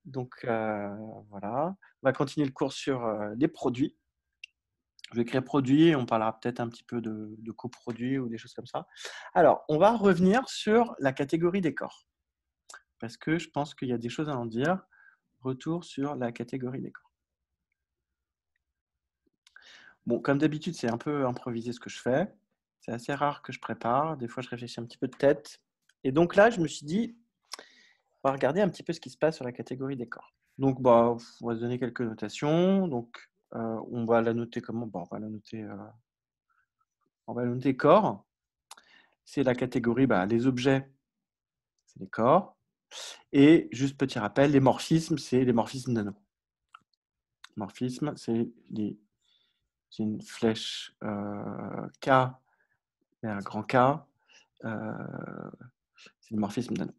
Donc, voilà. On va continuer le cours sur les produits. Je vais écrire produits, on parlera peut-être un petit peu de coproduits ou des choses comme ça. Alors, on va revenir sur la catégorie des corps, parce que je pense qu'il y a des choses à en dire. Retour sur la catégorie des corps. Bon, comme d'habitude, c'est un peu improvisé ce que je fais. C'est assez rare que je prépare. Des fois, je réfléchis un petit peu de tête. Et donc là, je me suis dit, on va regarder un petit peu ce qui se passe sur la catégorie des corps. Donc, bah, on va se donner quelques notations. Donc, on va la noter comment? Bon, on va la noter corps. C'est la catégorie, bah, les objets, c'est les corps. Et juste petit rappel, les morphismes, c'est les morphismes nano. Morphisme, c'est une flèche K vers grand K. C'est le morphisme nano.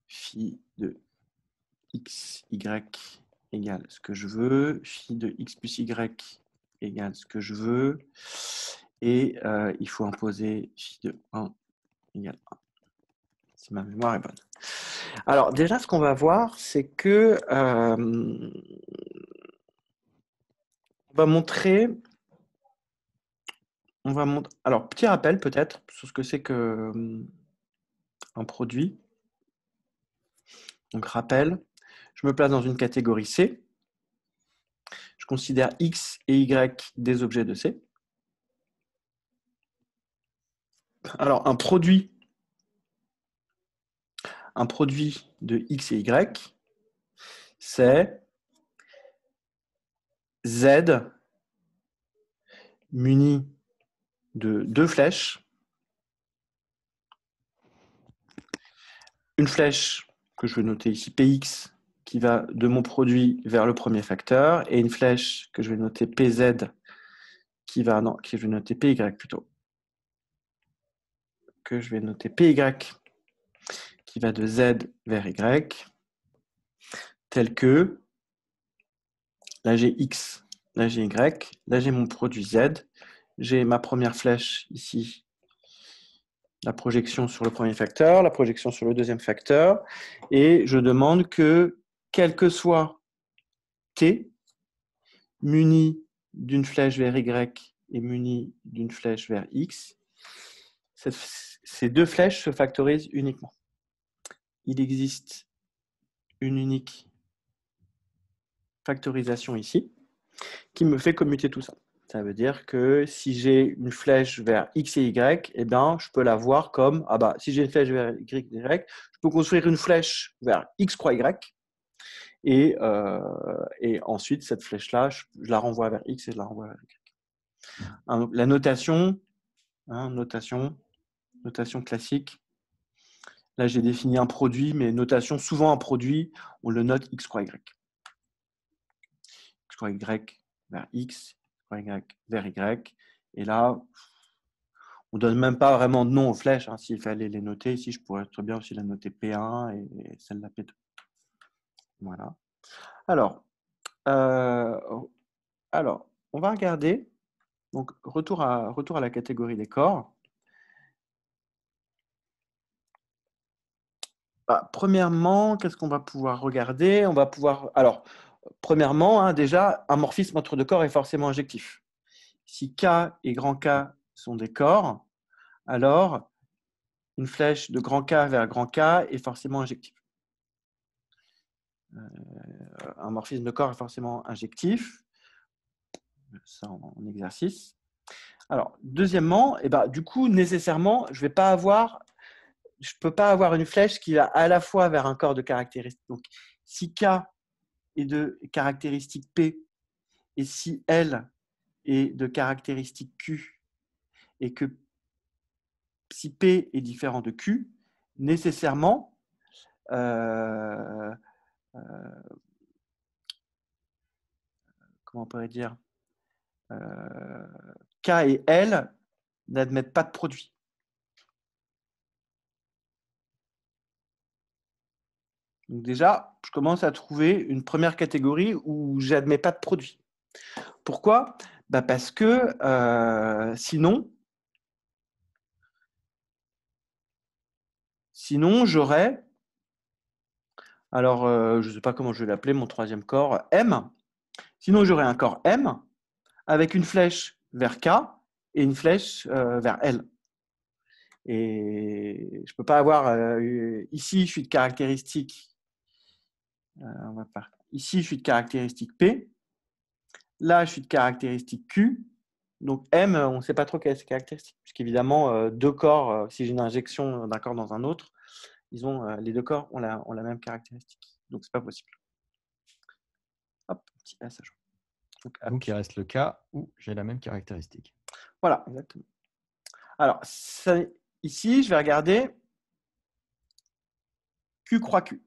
Phi de x, y égale ce que je veux. Phi de x plus y égale ce que je veux. Et il faut imposer phi de 1 égale 1. Si ma mémoire est bonne. Alors déjà, ce qu'on va voir, c'est que on va montrer. Alors, petit rappel peut-être sur ce que c'est qu'un produit. Donc, rappel, je me place dans une catégorie C. Je considère X et Y des objets de C. Alors, un produit de X et Y, c'est Z muni de deux flèches. Une flèche que je vais noter ici, Px, qui va de mon produit vers le premier facteur, et une flèche que je vais noter Pz, que je vais noter Py plutôt. Que je vais noter Py, qui va de Z vers Y, tel que, là j'ai X, là j'ai Y, là j'ai mon produit Z, j'ai ma première flèche ici, la projection sur le premier facteur, la projection sur le deuxième facteur, et je demande que, quel que soit T, muni d'une flèche vers Y et muni d'une flèche vers X, ces deux flèches se factorisent uniquement. Il existe une unique factorisation ici qui me fait commuter tout ça. Ça veut dire que si j'ai une flèche vers X et Y, eh bien, je peux la voir comme, si j'ai une flèche vers Y, je peux construire une flèche vers X croix Y, et ensuite, cette flèche-là, je la renvoie vers X et je la renvoie vers Y. La notation, notation classique. Là, j'ai défini un produit, mais notation, souvent un produit, on le note X croix Y. X croix Y vers X, croix Y vers Y. Et là, on ne donne même pas vraiment de nom aux flèches. S'il fallait les noter, ici, je pourrais très bien aussi la noter P1 et celle-là P2. Voilà. Alors, on va regarder. Donc, retour à la catégorie des corps. Premièrement, qu'est-ce qu'on va pouvoir regarder? On va pouvoir. Alors, premièrement, déjà, un morphisme entre deux corps est forcément injectif. Si K et grand K sont des corps, alors une flèche de grand K vers grand K est forcément injective. Un morphisme de corps est forcément injectif. Ça en exercice. Alors, deuxièmement, du coup, nécessairement, je ne peux pas avoir une flèche qui va à la fois vers un corps de caractéristiques. Donc, si K est de caractéristique P et si L est de caractéristique Q et que si P est différent de Q, nécessairement, comment on pourrait dire, K et L n'admettent pas de produit. Donc déjà, je commence à trouver une première catégorie où je n'admets pas de produit. Pourquoi? Parce que sinon j'aurais Alors, je ne sais pas comment je vais l'appeler, mon troisième corps, M. Sinon, j'aurais un corps M avec une flèche vers K et une flèche vers L. Et je ne peux pas avoir ici, je suis de caractéristique. Ici, je suis de caractéristique P. Là, je suis de caractéristique Q. Donc M, on ne sait pas trop quelle est ses caractéristique. Puisqu'évidemment, deux corps, si j'ai une injection d'un corps dans un autre, les deux corps ont la même caractéristique. Donc, ce n'est pas possible. Hop, petit S à jour. Donc, il reste le cas où j'ai la même caractéristique. Voilà, exactement. Alors, ici, je vais regarder Q croix Q.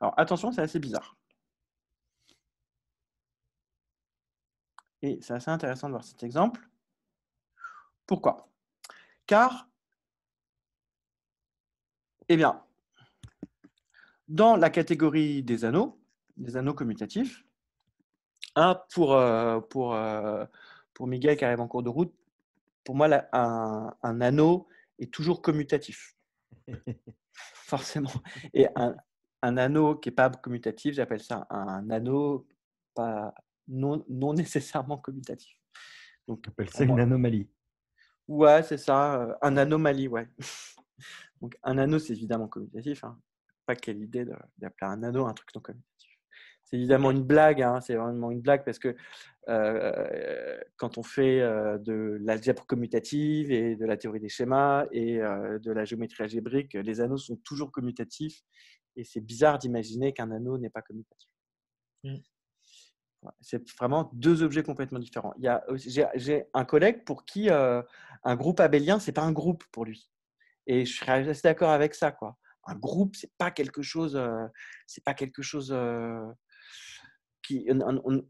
Alors, attention, c'est assez bizarre. Et c'est assez intéressant de voir cet exemple. Pourquoi? Car, eh bien, dans la catégorie des anneaux commutatifs, pour Miguel qui arrive en cours de route, pour moi, un anneau est toujours commutatif. Forcément. Et un anneau qui n'est pas commutatif, j'appelle ça un anneau pas, non nécessairement commutatif. Donc, On appelle pour ça une moi, anomalie. ouais, c'est ça, un anomalie, ouais. Donc, un anneau, c'est évidemment commutatif. Hein. Pas quelle idée d'appeler un anneau un truc non commutatif. C'est évidemment une blague, hein, c'est vraiment une blague parce que quand on fait de l'algèbre commutative et de la théorie des schémas et de la géométrie algébrique, les anneaux sont toujours commutatifs et c'est bizarre d'imaginer qu'un anneau n'est pas commutatif. C'est vraiment deux objets complètement différents. J'ai un collègue pour qui un groupe abélien, c'est pas un groupe pour lui. Et je serais assez d'accord avec ça, quoi. Un groupe, c'est pas quelque chose,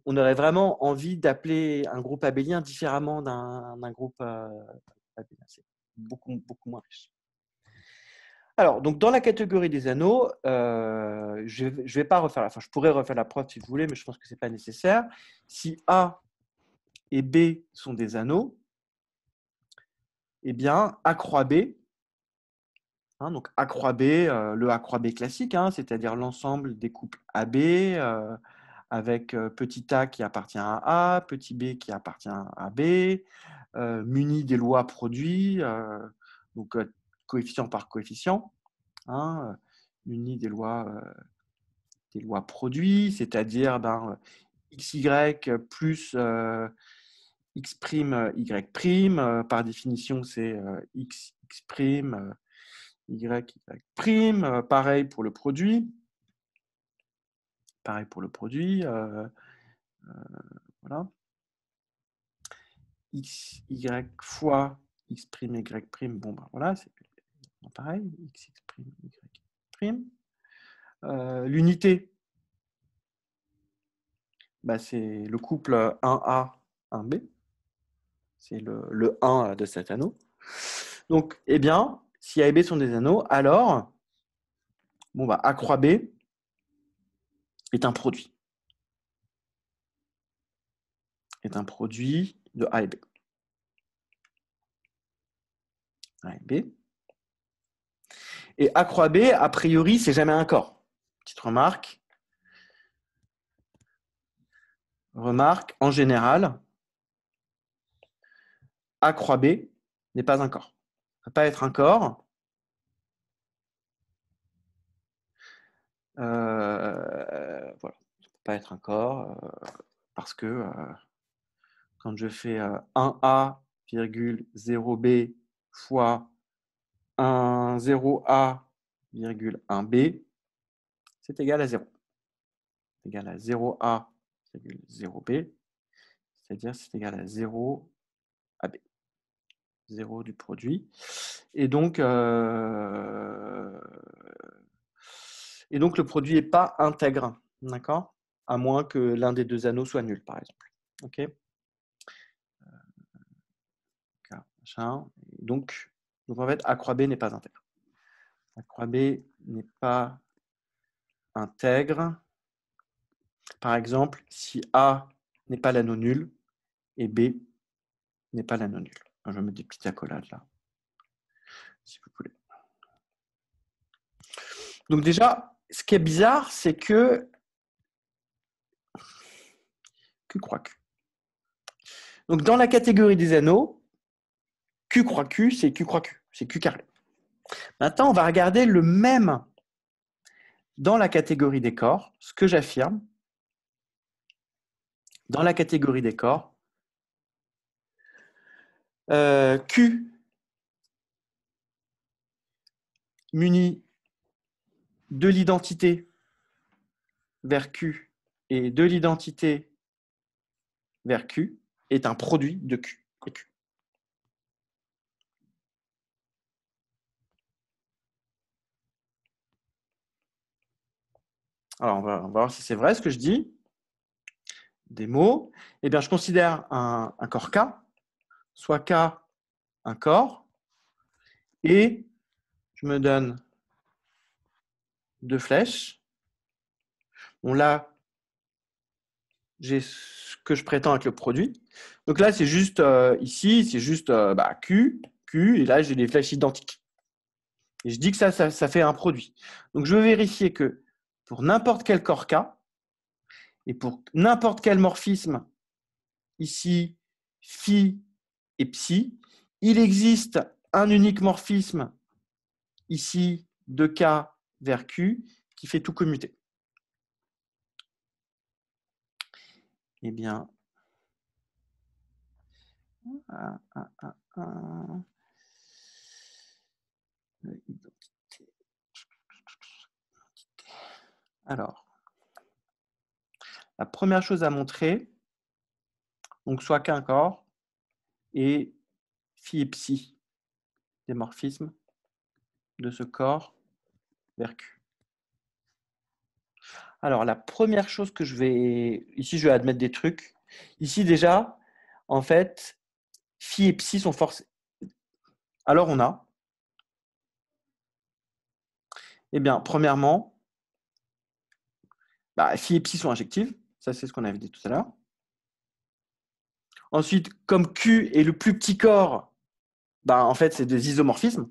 on aurait vraiment envie d'appeler un groupe abélien différemment d'un groupe abélien. C'est beaucoup, beaucoup moins riche. Alors, donc dans la catégorie des anneaux, je vais pas refaire je pourrais refaire la preuve si vous voulez, mais je pense que c'est pas nécessaire. Si A et B sont des anneaux, eh bien, A croix B, hein, donc A croix B, le A croix B classique, hein, c'est-à-dire l'ensemble des couples AB avec petit a qui appartient à A, petit b qui appartient à B, muni des lois produits, donc coefficient par coefficient, hein, muni des lois produits, c'est-à-dire xy plus x', y', par définition, c'est x prime, y, y', pareil pour le produit. Pareil pour le produit. Voilà. X, y fois x', y', bon, ben voilà, c'est pareil. X', y'. L'unité, bah, c'est le couple 1A, 1B. C'est le 1 de cet anneau. Donc, eh bien, si A et B sont des anneaux, alors, bon, bah, A croix B est un produit. Est un produit de A et B. A et B. Et A croix B, a priori, c'est jamais un corps. Petite remarque. Remarque, en général, A croix B n'est pas un corps. Ça ne peut pas être un corps. Voilà. Ça ne peut pas être un corps parce que quand je fais 1A, 0B fois 1, 0A, 1B, c'est égal à 0. C'est égal à 0A, 0B, c'est-à-dire c'est égal à 0 AB. 0 du produit. Et donc le produit n'est pas intègre, d'accord? À moins que l'un des deux anneaux soit nul, par exemple. Ok? Donc en fait, A croix B n'est pas intègre. A croix B n'est pas intègre. Par exemple, si A n'est pas l'anneau nul et B n'est pas l'anneau nul. Je vais mettre des petites accolades là, si vous voulez. Donc déjà, ce qui est bizarre, c'est que Q croix Q. Donc dans la catégorie des anneaux, Q croix Q, c'est Q croix Q, c'est Q carré. Maintenant, on va regarder le même dans la catégorie des corps, ce que j'affirme. Dans la catégorie des corps, Q muni de l'identité vers Q et de l'identité vers Q est un produit de Q et Q. Alors, on va voir si c'est vrai ce que je dis. Des mots. Eh bien, je considère un corps K, soit K, un corps, et je me donne deux flèches. Bon, là, j'ai ce que je prétends être le produit. Donc là, c'est juste ici, c'est juste Q, Q, et là, j'ai des flèches identiques. Et je dis que ça fait un produit. Donc, je veux vérifier que pour n'importe quel corps K, et pour n'importe quel morphisme, ici, phi et psi, il existe un unique morphisme, ici, de K vers Q, qui fait tout commuter. Eh bien, alors, la première chose à montrer, donc soit qu'un corps et phi et psi, des morphismes de ce corps vers Q. Alors, la première chose que je vais... Ici, je vais admettre des trucs. Ici, déjà, en fait, phi et psi sont forcés. Alors, on a... Eh bien, premièrement, phi et psi sont injectives. Ça, c'est ce qu'on avait dit tout à l'heure. Ensuite, comme Q est le plus petit corps, en fait, c'est des isomorphismes.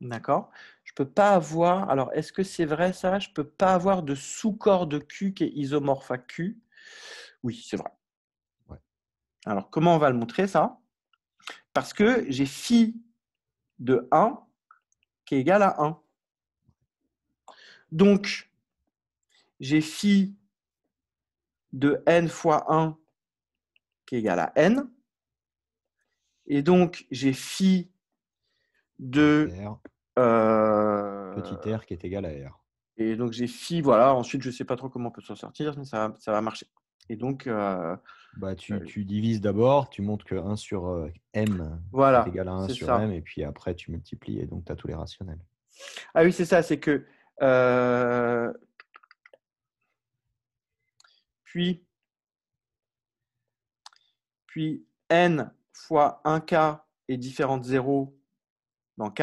D'accord. Je peux pas avoir... Alors, est-ce que c'est vrai ça? Je peux pas avoir de sous-corps de Q qui est isomorphe à Q. Oui, c'est vrai. Ouais. Alors, comment on va le montrer ça? Parce que j'ai phi de 1 qui est égal à 1. Donc, j'ai phi de n fois 1 qui est égal à n. Et donc, j'ai phi de... Petit r qui est égal à r. Et donc, j'ai phi, voilà. Ensuite, je ne sais pas trop comment on peut s'en sortir, mais ça va marcher. Et donc... tu divises d'abord, tu montres que 1 sur m voilà, est égal à 1 c'est sur ça. m, et puis après, tu multiplies, et donc tu as tous les rationnels. Ah oui, c'est ça, c'est que... puis n fois 1k est différent de 0 dans k,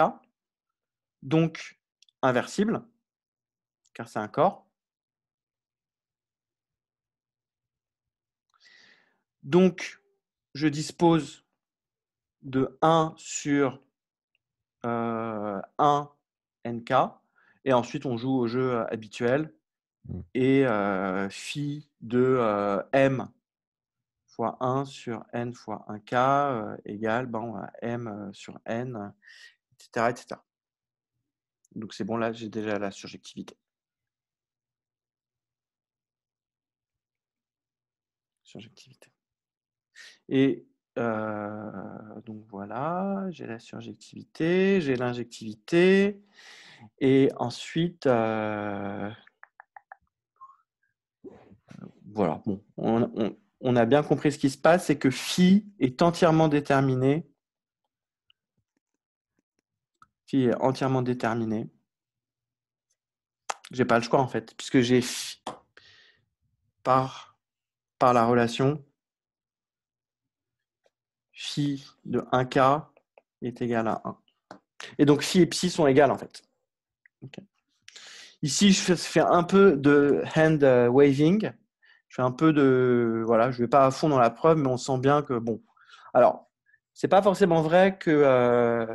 donc inversible, car c'est un corps. Donc, je dispose de 1 sur 1 nk, et ensuite on joue au jeu habituel, et phi de m fois 1 sur n fois 1k égale m sur n, etc., etc. Donc c'est bon, là j'ai déjà la surjectivité. Et donc voilà, j'ai la surjectivité, j'ai l'injectivité, et ensuite, voilà, bon, on a bien compris ce qui se passe, c'est que phi est entièrement déterminé. Phi est entièrement déterminé. J'ai pas le choix en fait, puisque j'ai phi par la relation phi de 1k est égal à 1. Et donc phi et psi sont égales en fait. Okay. Ici, je fais un peu de hand waving. Je fais un peu de... Voilà, je ne vais pas à fond dans la preuve, mais on sent bien que, bon... Alors, ce n'est pas forcément vrai que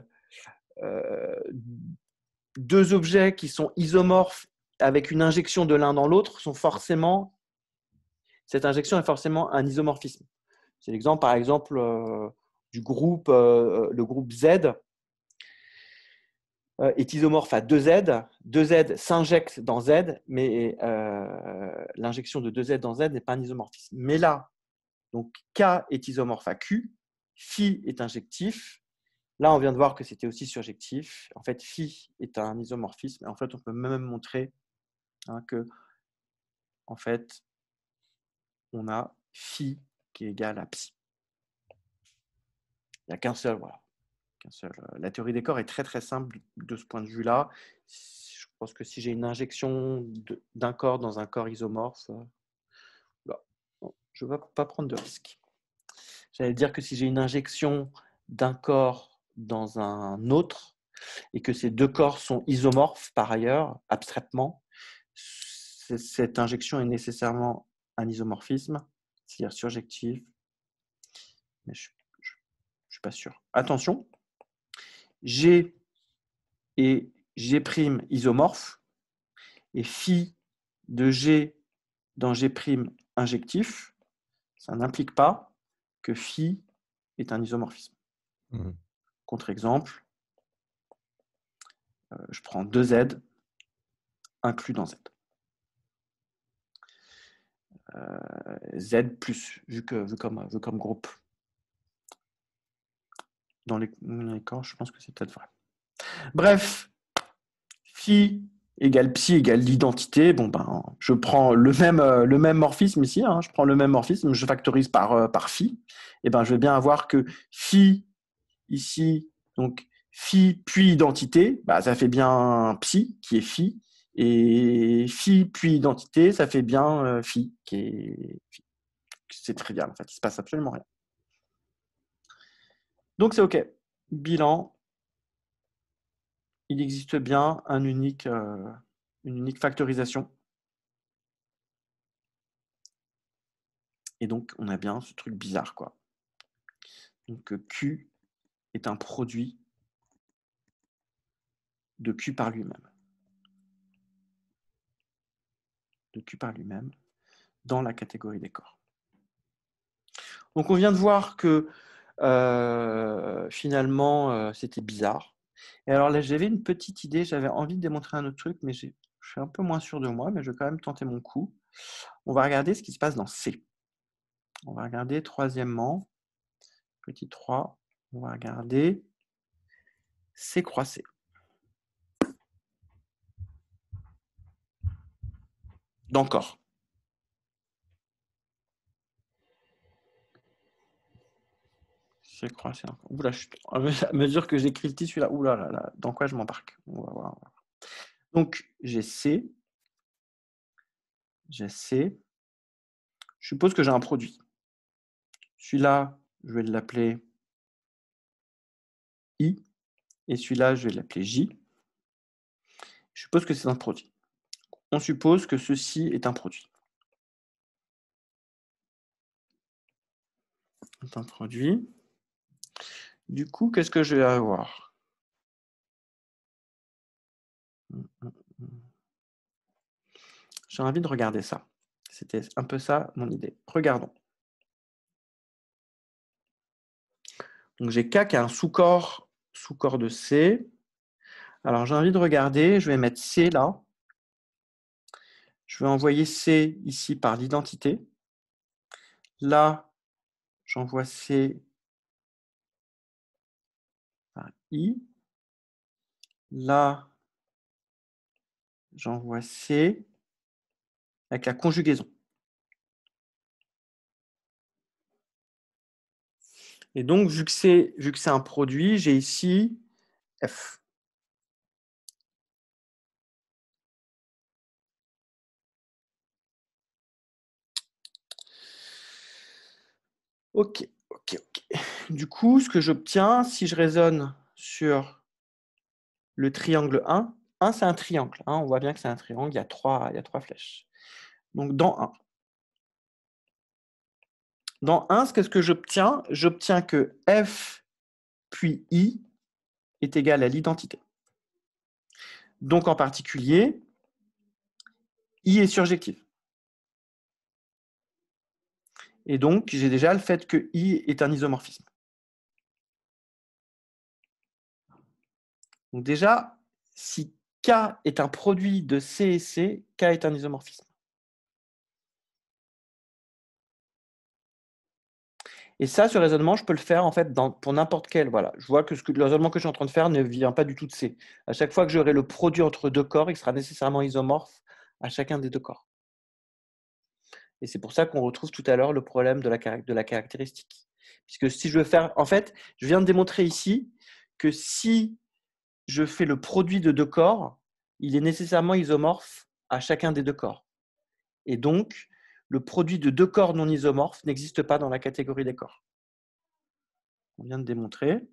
deux objets qui sont isomorphes avec une injection de l'un dans l'autre sont forcément, cette injection est forcément un isomorphisme. C'est l'exemple, par exemple, du groupe, le groupe Z est isomorphe à 2Z. 2Z s'injecte dans Z, mais l'injection de 2Z dans Z n'est pas un isomorphisme. Mais là, donc K est isomorphe à Q, Phi est injectif. Là, on vient de voir que c'était aussi surjectif. En fait, Phi est un isomorphisme. Et en fait, on peut même montrer que, en fait, on a Phi qui est égal à Psi. Il n'y a qu'un seul, voilà. La théorie des corps est très très simple de ce point de vue-là. Je pense que si j'ai une injection d'un corps dans un corps isomorphe, je ne vais pas prendre de risque. J'allais dire que si j'ai une injection d'un corps dans un autre et que ces deux corps sont isomorphes par ailleurs, abstraitement, cette injection est nécessairement un isomorphisme, c'est-à-dire surjectif, mais je ne suis pas sûr. Attention, G et G' isomorphe et phi de G dans G' injectif, ça n'implique pas que phi est un isomorphisme. Contre-exemple, je prends 2Z inclus dans Z. Z plus, vu comme groupe. Dans les corps, je pense que c'est peut-être vrai. Bref, phi égale psi égale l'identité. Bon, ben, je prends le même morphisme ici. Je prends le même morphisme, je factorise par phi. Et ben, je vais bien avoir que phi ici, donc phi puis identité, bah, ça fait bien psi qui est phi. Et phi puis identité, ça fait bien phi qui est phi. C'est trivial, en fait, il ne se passe absolument rien. Donc, c'est OK. Bilan, il existe bien une unique factorisation. Et donc, on a bien ce truc bizarre, quoi. Donc, Q est un produit de Q par lui-même. De Q par lui-même dans la catégorie des corps. Donc, on vient de voir que finalement, c'était bizarre. Et alors là, j'avais une petite idée, j'avais envie de démontrer un autre truc, mais je suis un peu moins sûr de moi, mais je vais quand même tenter mon coup. On va regarder ce qui se passe dans C. On va regarder troisièmement, petit 3, on va regarder C croix C. D'encore. C croix C encore. Oula, à mesure que j'écris le titre, celui-là, oula là là, dans quoi je m'embarque? On va voir. Donc, j'ai C. J'ai C. Je suppose que j'ai un produit. Celui-là, je vais l'appeler I. Et celui-là, je vais l'appeler J. Je suppose que c'est un produit. On suppose que ceci est un produit. C'est un produit. Du coup, qu'est-ce que je vais avoir? J'ai envie de regarder ça. C'était un peu ça mon idée. Regardons. Donc j'ai K qui a un sous-corps de C. Alors j'ai envie de regarder, je vais mettre C là. Je vais envoyer C ici par l'identité. Là, j'envoie C par I. Là, j'envoie C avec la conjugaison. Et donc, vu que c'est un produit, j'ai ici F. OK. Du coup, ce que j'obtiens, si je raisonne sur le triangle 1, 1 c'est un triangle. On voit bien que c'est un triangle, il y a trois flèches. Donc, dans 1, qu'est-ce que j'obtiens? J'obtiens que F puis I est égal à l'identité. Donc, en particulier, I est surjective. Et donc, j'ai déjà le fait que I est un isomorphisme. Donc déjà, si K est un produit de C et C, K est un isomorphisme. Et ça, ce raisonnement, je peux le faire en fait pour n'importe quel. Voilà. Je vois que le raisonnement que je suis en train de faire ne vient pas du tout de C. À chaque fois que j'aurai le produit entre deux corps, il sera nécessairement isomorphe à chacun des deux corps. Et c'est pour ça qu'on retrouve tout à l'heure le problème de la caractéristique. Puisque si je veux faire, en fait, je viens de démontrer ici que si je fais le produit de deux corps, il est nécessairement isomorphe à chacun des deux corps. Et donc, le produit de deux corps non isomorphes n'existe pas dans la catégorie des corps. On vient de démontrer.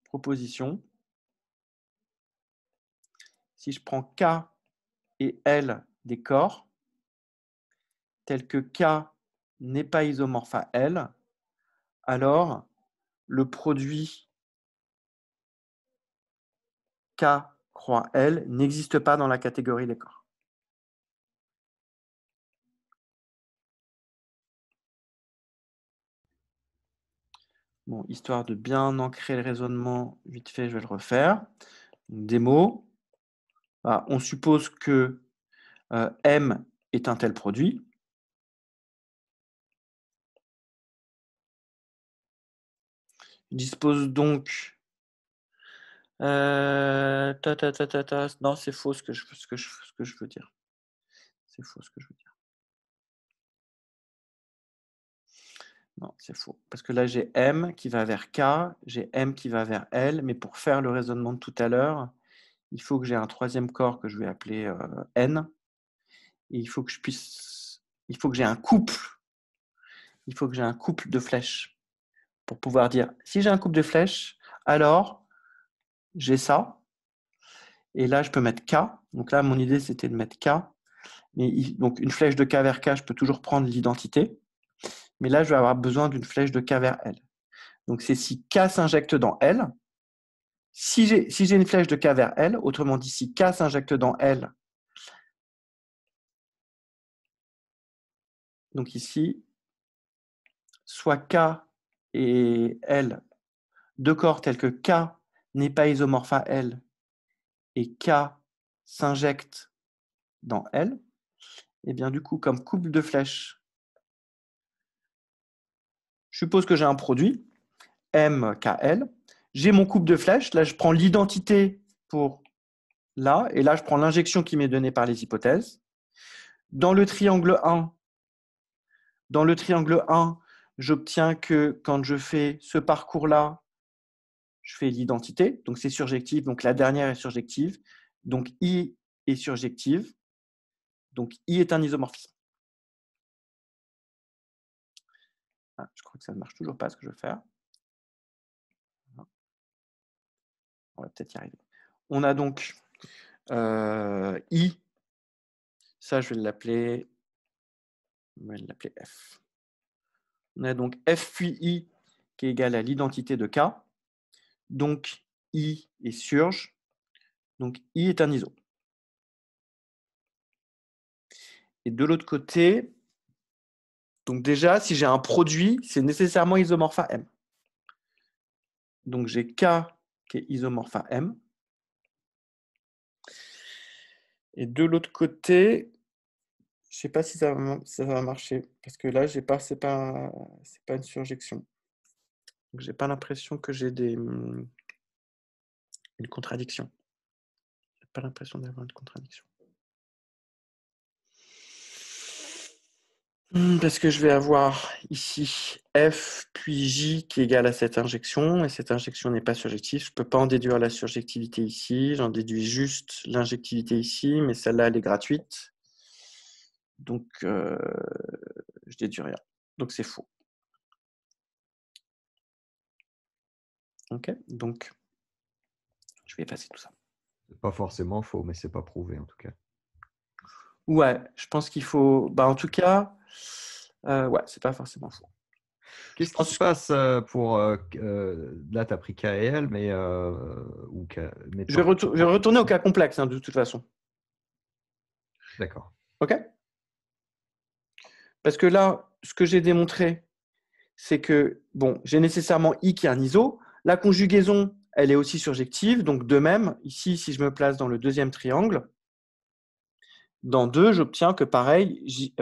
Proposition. Si je prends K et L des corps, tel que K n'est pas isomorphe à L, alors le produit K croix L n'existe pas dans la catégorie des corps. Bon, histoire de bien ancrer le raisonnement, vite fait, je vais le refaire. Démo. Ah, on suppose que M est un tel produit. Je dispose donc... Non, c'est faux ce que je veux dire. C'est faux ce que je veux dire. Non, c'est faux. Parce que là, j'ai M qui va vers K, j'ai M qui va vers L, mais pour faire le raisonnement de tout à l'heure, il faut que j'ai un troisième corps que je vais appeler N. Et il faut que j'ai un couple. Il faut que j'ai un couple de flèches pour pouvoir dire, si j'ai un couple de flèches, alors j'ai ça. Et là, je peux mettre K. Donc là, mon idée, c'était de mettre K. Mais donc, une flèche de K vers K, je peux toujours prendre l'identité. Mais là, je vais avoir besoin d'une flèche de K vers L. Donc, c'est si K s'injecte dans L. Si j'ai une flèche de K vers L, autrement dit, si K s'injecte dans L, donc ici, soit K et L, deux corps tels que K n'est pas isomorphe à L et K s'injecte dans L, et bien du coup, comme couple de flèches, je suppose que j'ai un produit, MKL. J'ai mon couple de flèches. Là, je prends l'identité pour là. Et là, je prends l'injection qui m'est donnée par les hypothèses. Dans le triangle 1, j'obtiens que quand je fais ce parcours-là, je fais l'identité. Donc, c'est surjectif. Donc, la dernière est surjective. Donc, I est surjective. Donc, I est un isomorphisme. Ah, je crois que ça ne marche toujours pas ce que je veux faire. On va peut-être y arriver. On a donc I. Ça, je vais l'appeler F. On a donc F puis I qui est égal à l'identité de K. Donc, I est surge. Donc, I est un iso. Et de l'autre côté, donc déjà, si j'ai un produit, c'est nécessairement isomorphe à M. Donc, j'ai K qui est isomorphe à M. Et de l'autre côté, je ne sais pas si ça va marcher, parce que là, ce n'est pas une surjection. Donc, je n'ai pas l'impression que j'ai une contradiction. Je n'ai pas l'impression d'avoir une contradiction. Parce que je vais avoir ici F puis J qui est égal à cette injection, et cette injection n'est pas surjective. Je ne peux pas en déduire la surjectivité ici, j'en déduis juste l'injectivité ici, mais celle-là, elle est gratuite. Donc, je déduis rien. Donc, c'est faux. Ok, donc, je vais effacer tout ça. C'est pas forcément faux, mais c'est pas prouvé en tout cas. Ouais, je pense qu'il faut... en tout cas, ouais, c'est pas forcément faux. Qu'est-ce qui se passe pour… là, tu as pris K et L, mais… je vais retourner au cas complexe, hein, de toute façon. D'accord. OK? Parce que là, ce que j'ai démontré, c'est que, bon, j'ai nécessairement I qui est un ISO. La conjugaison, elle est aussi surjective. Donc, de même, ici, si je me place dans le deuxième triangle, dans 2, j'obtiens que pareil, ici,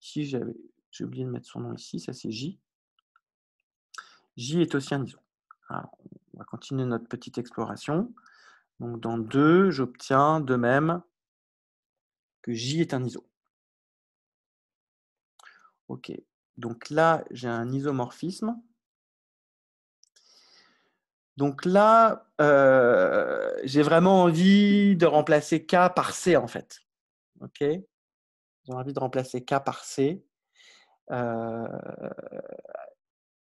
j'ai oublié de mettre son nom ici, ça c'est J. J est aussi un ISO. Alors, on va continuer notre petite exploration. Donc, dans 2, j'obtiens de même que J est un ISO. OK. Donc là, j'ai un isomorphisme. Donc là, j'ai vraiment envie de remplacer K par C, en fait. OK? J'ai envie de remplacer K par C.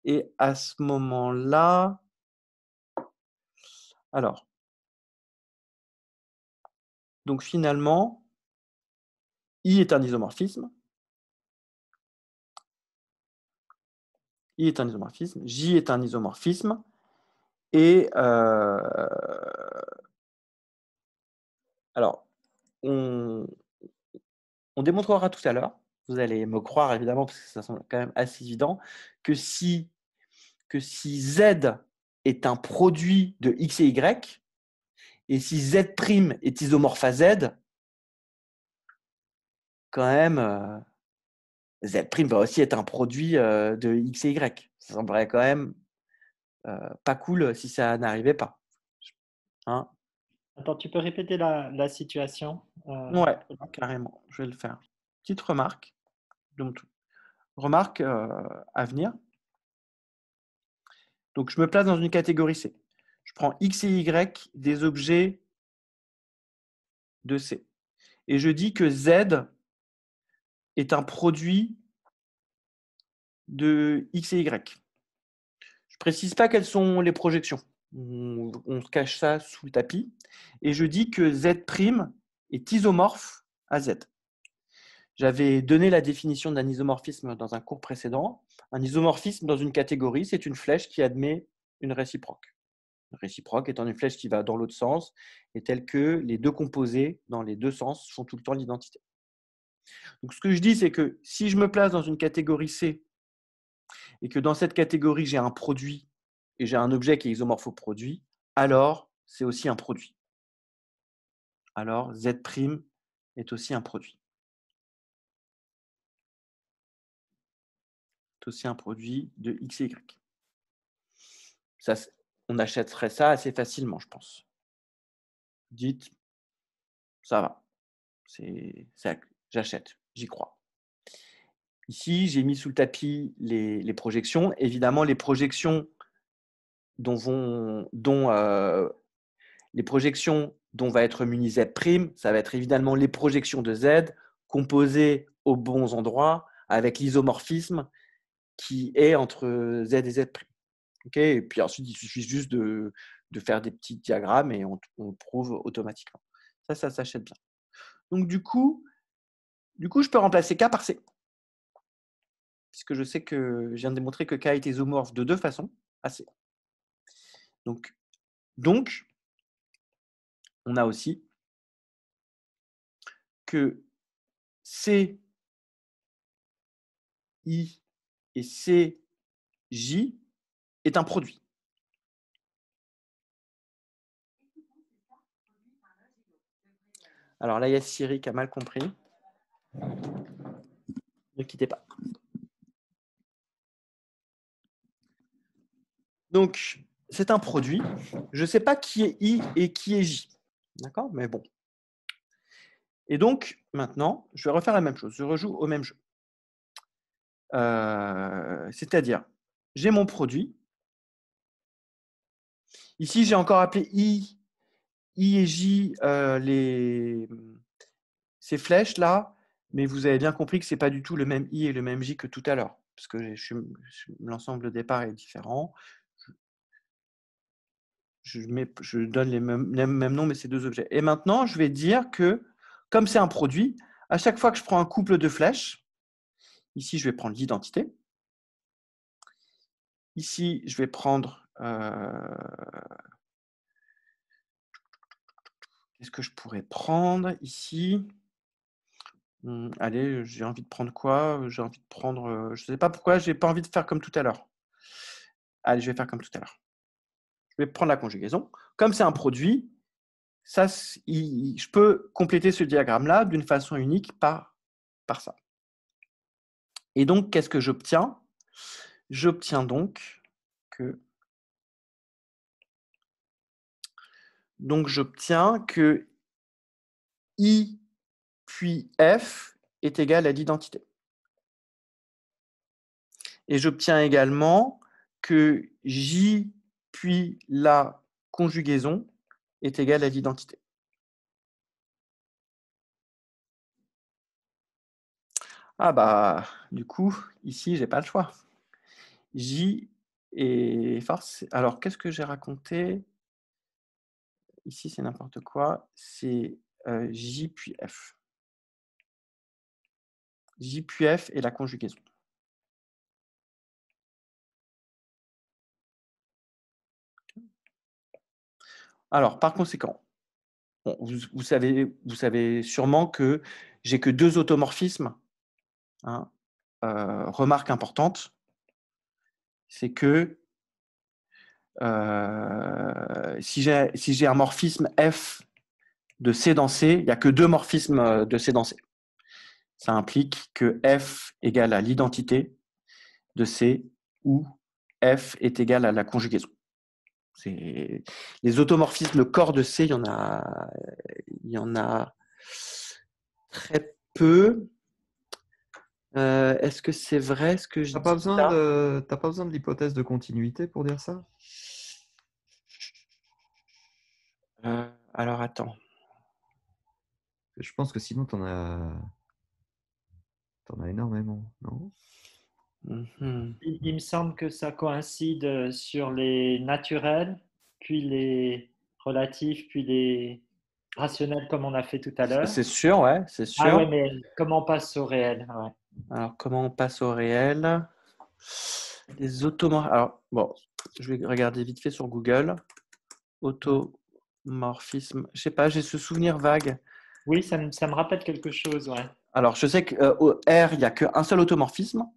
Et à ce moment-là, alors, donc finalement, I est un isomorphisme. I est un isomorphisme. J est un isomorphisme. Et alors, on démontrera tout à l'heure, vous allez me croire évidemment, parce que ça semble quand même assez évident, que si Z est un produit de X et Y, et si Z' est isomorphe à Z, quand même, Z' va aussi être un produit de X et Y. Ça semblerait quand même pas cool si ça n'arrivait pas. Hein? Attends, tu peux répéter la situation Ouais, carrément, je vais le faire. Petite remarque. Donc, remarque à venir. Donc, je me place dans une catégorie C. Je prends X et Y des objets de C. Et je dis que Z est un produit de X et Y. Je ne précise pas quelles sont les projections. On cache ça sous le tapis. Et je dis que Z' est isomorphe à Z. J'avais donné la définition d'un isomorphisme dans un cours précédent. Un isomorphisme dans une catégorie, c'est une flèche qui admet une réciproque. Une réciproque étant une flèche qui va dans l'autre sens et telle que les deux composés dans les deux sens font tout le temps l'identité. Donc, ce que je dis, c'est que si je me place dans une catégorie C et que dans cette catégorie, j'ai un produit et j'ai un objet qui est isomorphe au produit, alors c'est aussi un produit. Alors Z' est aussi un produit. C'est aussi un produit de X et Y. Ça, on achèterait ça assez facilement, je pense. Dites, ça va. J'achète, j'y crois. Ici, j'ai mis sous le tapis les projections. Évidemment, les projections dont va être muni Z', ça va être évidemment les projections de Z composées aux bons endroits avec l'isomorphisme qui est entre Z et Z'. Okay, et puis ensuite, il suffit juste de faire des petits diagrammes et on le prouve automatiquement. Ça s'achète bien. Donc, du coup, je peux remplacer K par C. Puisque je sais que je viens de démontrer que K est isomorphe de deux façons à C. Donc, on a aussi que CI et CJ est un produit. Alors là, il y a Siri qui a mal compris. Ne quittez pas. Donc, c'est un produit. Je ne sais pas qui est I et qui est J. D'accord? Mais bon. Et donc, maintenant, je vais refaire la même chose. Je rejoue au même jeu. C'est-à-dire, j'ai mon produit. Ici, j'ai encore appelé I et J ces flèches-là, mais vous avez bien compris que ce n'est pas du tout le même I et le même J que tout à l'heure, parce que l'ensemble de départ est différent. Je donne les mêmes noms, mais c'est deux objets. Et maintenant, je vais dire que, comme c'est un produit, à chaque fois que je prends un couple de flèches, Ici, je vais prendre l'identité. Ici, je vais prendre… qu'est-ce que je pourrais prendre ici? Allez, j'ai envie de prendre quoi? J'ai envie de prendre… je ne sais pas pourquoi, je n'ai pas envie de faire comme tout à l'heure. Allez, je vais faire comme tout à l'heure. Je vais prendre la conjugaison. Comme c'est un produit, ça, je peux compléter ce diagramme-là d'une façon unique par ça. Et donc, qu'est-ce que j'obtiens? J'obtiens donc que… Donc, j'obtiens que I puis F est égal à l'identité. Et j'obtiens également que J puis la conjugaison est égal à l'identité. Ah bah, du coup, ici, j'ai pas le choix. J est force. Alors, qu'est-ce que j'ai raconté? Ici, c'est n'importe quoi. C'est J puis F. J puis F et la conjugaison. Alors, par conséquent, bon, vous savez sûrement que j'ai que 2 automorphismes. Hein. Remarque importante, c'est que si j'ai un morphisme F de C dans C, il n'y a que 2 morphismes de C dans C. Ça implique que F égale à l'identité de C ou F est égal à la conjugaison. Les automorphismes corps de C, il y en a très peu. Est-ce que c'est vrai ce que je dis T'as pas besoin là? t'as pas besoin de l'hypothèse de continuité pour dire ça? Alors attends. Je pense que sinon t'en as énormément, non? Il me semble que ça coïncide sur les naturels, puis les relatifs, puis les rationnels comme on a fait tout à l'heure. C'est sûr, ouais, c'est Ah ouais, sûr. mais comment on passe au réel? Ouais. Alors, comment on passe au réel? Les automorphismes. Alors, bon, je vais regarder vite fait sur Google. Automorphisme. Je sais pas, j'ai ce souvenir vague. Oui, ça me rappelle quelque chose, ouais. Alors, je sais qu'au R, il n'y a qu'un seul automorphisme.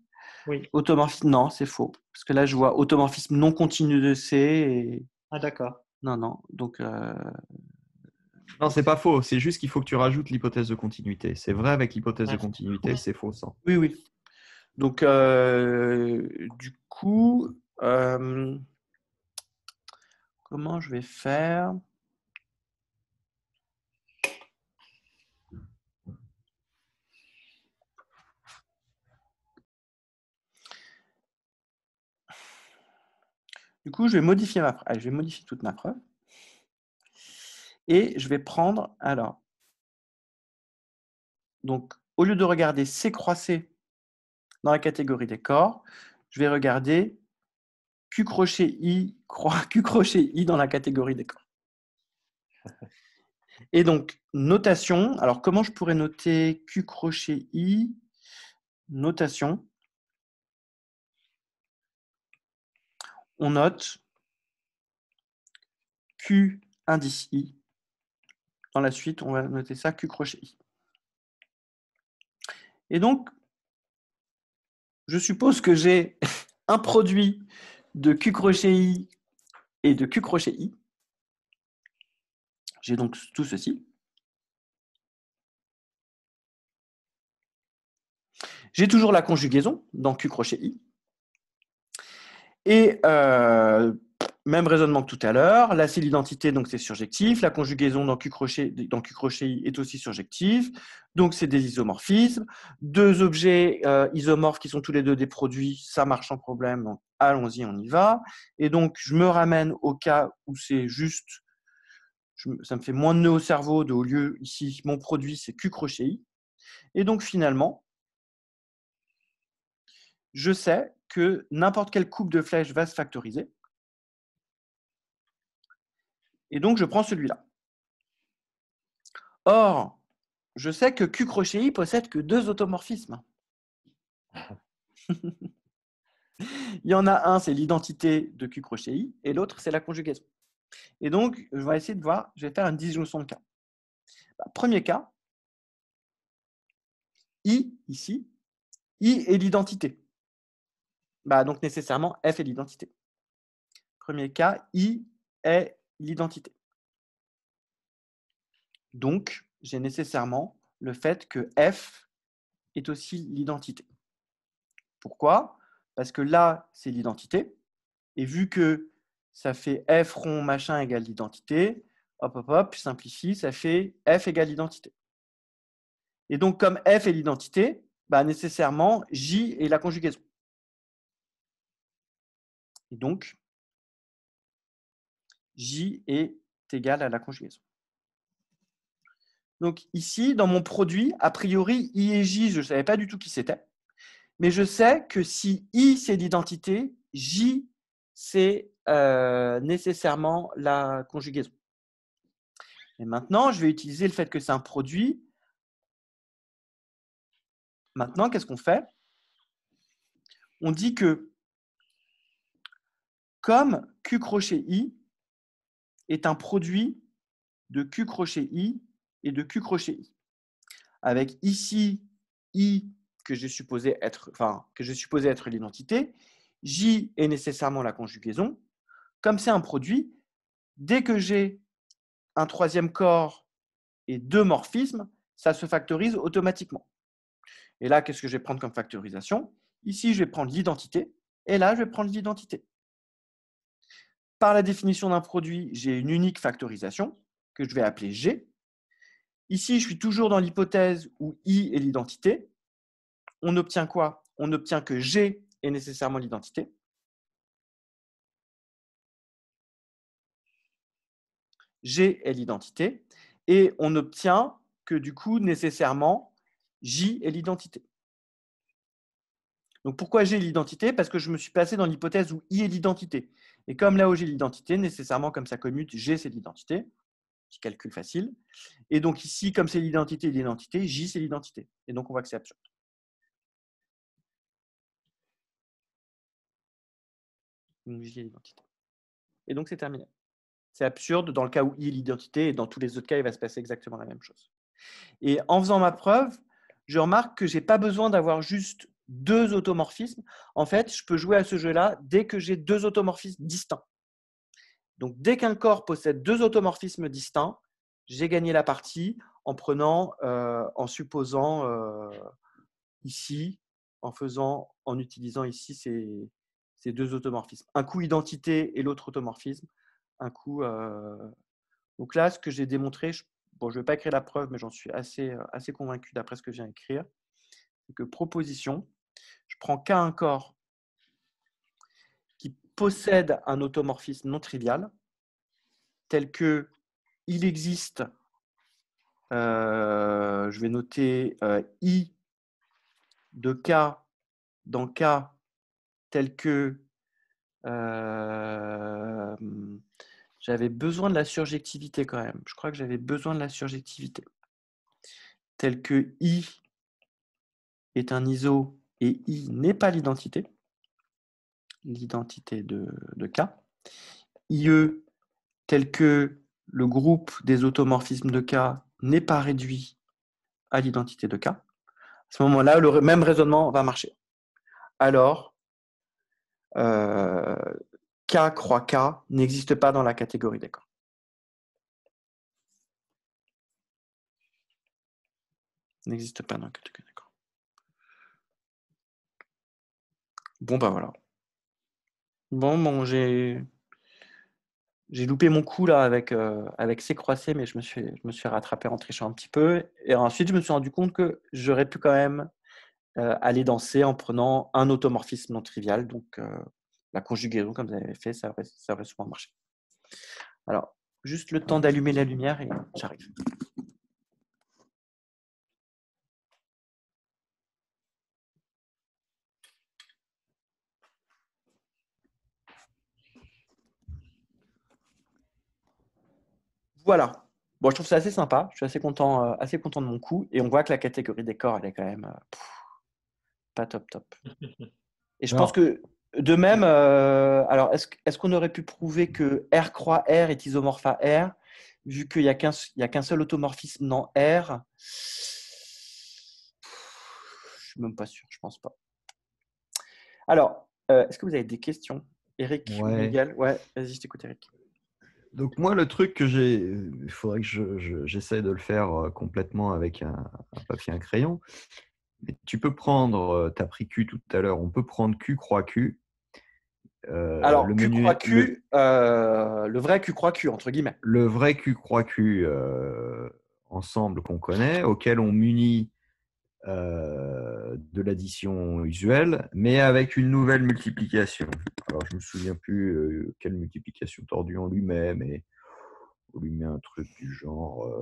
Oui. Automorphisme, non, c'est faux. Parce que là, je vois automorphisme non continu de C. Et… Ah d'accord. Non, non. Donc, Non, c'est pas faux. C'est juste qu'il faut que tu rajoutes l'hypothèse de continuité. C'est vrai avec l'hypothèse de Ouais. continuité, c'est faux sans. oui, oui. Donc, du coup, comment je vais faire? Du coup, je vais modifier ma preuve. Allez, je vais modifier toute ma preuve. Et je vais prendre, alors, donc, au lieu de regarder C croisé dans la catégorie des corps, je vais regarder Q crochet I, Q crochet I dans la catégorie des corps. Et donc, notation. Alors, comment je pourrais noter Q crochet I? Notation. On note Q indice I. Dans la suite, on va noter ça Q crochet I. Et donc, je suppose que j'ai un produit de Q crochet I et de Q crochet I. J'ai donc tout ceci. J'ai toujours la conjugaison dans Q crochet I. Et même raisonnement que tout à l'heure. Là, c'est l'identité, donc c'est surjectif. La conjugaison dans Q crochet I est aussi surjective. Donc, c'est des isomorphismes. 2 objets isomorphes qui sont tous les 2 des produits, ça marche sans problème. Donc, allons-y, on y va. Et donc, je me ramène au cas où c'est juste, ça me fait moins de nœuds au cerveau, au lieu ici, mon produit, c'est Q crochet I. Et donc, finalement, je sais que n'importe quelle coupe de flèche va se factoriser. Et donc, je prends celui-là. Or, je sais que Q crochet I possède que 2 automorphismes. Il y en a un, c'est l'identité de Q crochet I, et l'autre, c'est la conjugaison. Et donc, je vais essayer de voir, je vais faire une disjonction de cas. Premier cas, I, ici, I est l'identité. Donc, nécessairement, F est l'identité. Premier cas, I est l'identité. Donc, j'ai nécessairement le fait que F est aussi l'identité. Pourquoi? Parce que là, c'est l'identité. Et vu que ça fait F rond machin égale l'identité, hop, hop, hop, je simplifie, ça fait F égale l'identité. Et donc, comme F est l'identité, nécessairement, J est la conjugaison. Et donc, J est égal à la conjugaison. Donc ici, dans mon produit, a priori, I et J, je ne savais pas du tout qui c'était. Mais je sais que si I, c'est l'identité, J, c'est nécessairement la conjugaison. Et maintenant, je vais utiliser le fait que c'est un produit. Maintenant, qu'est-ce qu'on fait? On dit que comme Q crochet I est un produit de Q crochet I et de Q crochet I, avec ici I que j'ai supposé être l'identité, J est nécessairement la conjugaison. Comme c'est un produit, dès que j'ai un troisième corps et deux morphismes, ça se factorise automatiquement. Et là, qu'est-ce que je vais prendre comme factorisation? Ici, je vais prendre l'identité, et là, je vais prendre l'identité. Par la définition d'un produit, j'ai une unique factorisation que je vais appeler G. Ici, je suis toujours dans l'hypothèse où I est l'identité. On obtient quoi? On obtient que G est nécessairement l'identité. G est l'identité. Et on obtient que du coup, nécessairement, J est l'identité. Donc pourquoi G est l'identité? Parce que je me suis placé dans l'hypothèse où I est l'identité. Et comme là où j'ai l'identité, nécessairement, comme ça commute, G c'est l'identité. Petit calcul facile. Et donc ici, comme c'est l'identité et l'identité, J c'est l'identité. Et donc on voit que c'est absurde. Donc J est l'identité. Et donc c'est terminé. C'est absurde dans le cas où I est l'identité, et dans tous les autres cas, il va se passer exactement la même chose. Et en faisant ma preuve, je remarque que je n'ai pas besoin d'avoir juste deux automorphismes. En fait, je peux jouer à ce jeu-là dès que j'ai deux automorphismes distincts. Donc, dès qu'un corps possède deux automorphismes distincts, j'ai gagné la partie en supposant ici, en utilisant ici ces deux automorphismes. Un coup identité et l'autre automorphisme. Un coup. Donc là, ce que j'ai démontré, je ne vais pas écrire la preuve, mais j'en suis assez convaincu d'après ce que je viens d'écrire, c'est que proposition, je prends qu'un corps qui possède un automorphisme non trivial, tel que il existe, je vais noter I de K dans K, tel que j'avais besoin de la surjectivité quand même. Je crois que j'avais besoin de la surjectivité. Tel que I est un iso et I n'est pas l'identité de K. IE tel que le groupe des automorphismes de K n'est pas réduit à l'identité de K. À ce moment-là, le même raisonnement va marcher. Alors, K croix K n'existe pas dans la catégorie des corps. N'existe pas dans la catégorie des corps. Bon, voilà. Bon, j'ai loupé mon coup là avec C croisé, mais je me suis rattrapé en trichant un petit peu. Et ensuite, je me suis rendu compte que j'aurais pu quand même aller dans C en prenant un automorphisme non trivial. Donc, la conjugaison, comme vous avez fait, ça aurait souvent marché. Alors, juste le temps d'allumer la lumière et j'arrive. Voilà. Bon, je trouve ça assez sympa. Je suis assez content de mon coup. Et on voit que la catégorie des corps, elle est quand même pas top. Et je Alors, pense que de même, alors est-ce qu'on aurait pu prouver que R croix R est isomorphe à R, vu qu'il n'y a qu'un seul automorphisme dans R? Je suis même pas sûr, je pense pas. Alors, est-ce que vous avez des questions, Eric ou ouais. Miguel? Ouais, vas-y, je t'écoute, Eric. Donc moi, le truc que il faudrait que j'essaie de le faire complètement avec un papier et un crayon. Mais tu peux prendre, tu as pris Q tout à l'heure, on peut prendre Q croix Q. Alors, Le Q croix menu, Q, le vrai Q croix Q, entre guillemets. le vrai Q croix Q ensemble qu'on connaît, auquel on munit de l'addition usuelle, mais avec une nouvelle multiplication. Alors, je me souviens plus quelle multiplication tordue on lui met, mais on lui met un truc du genre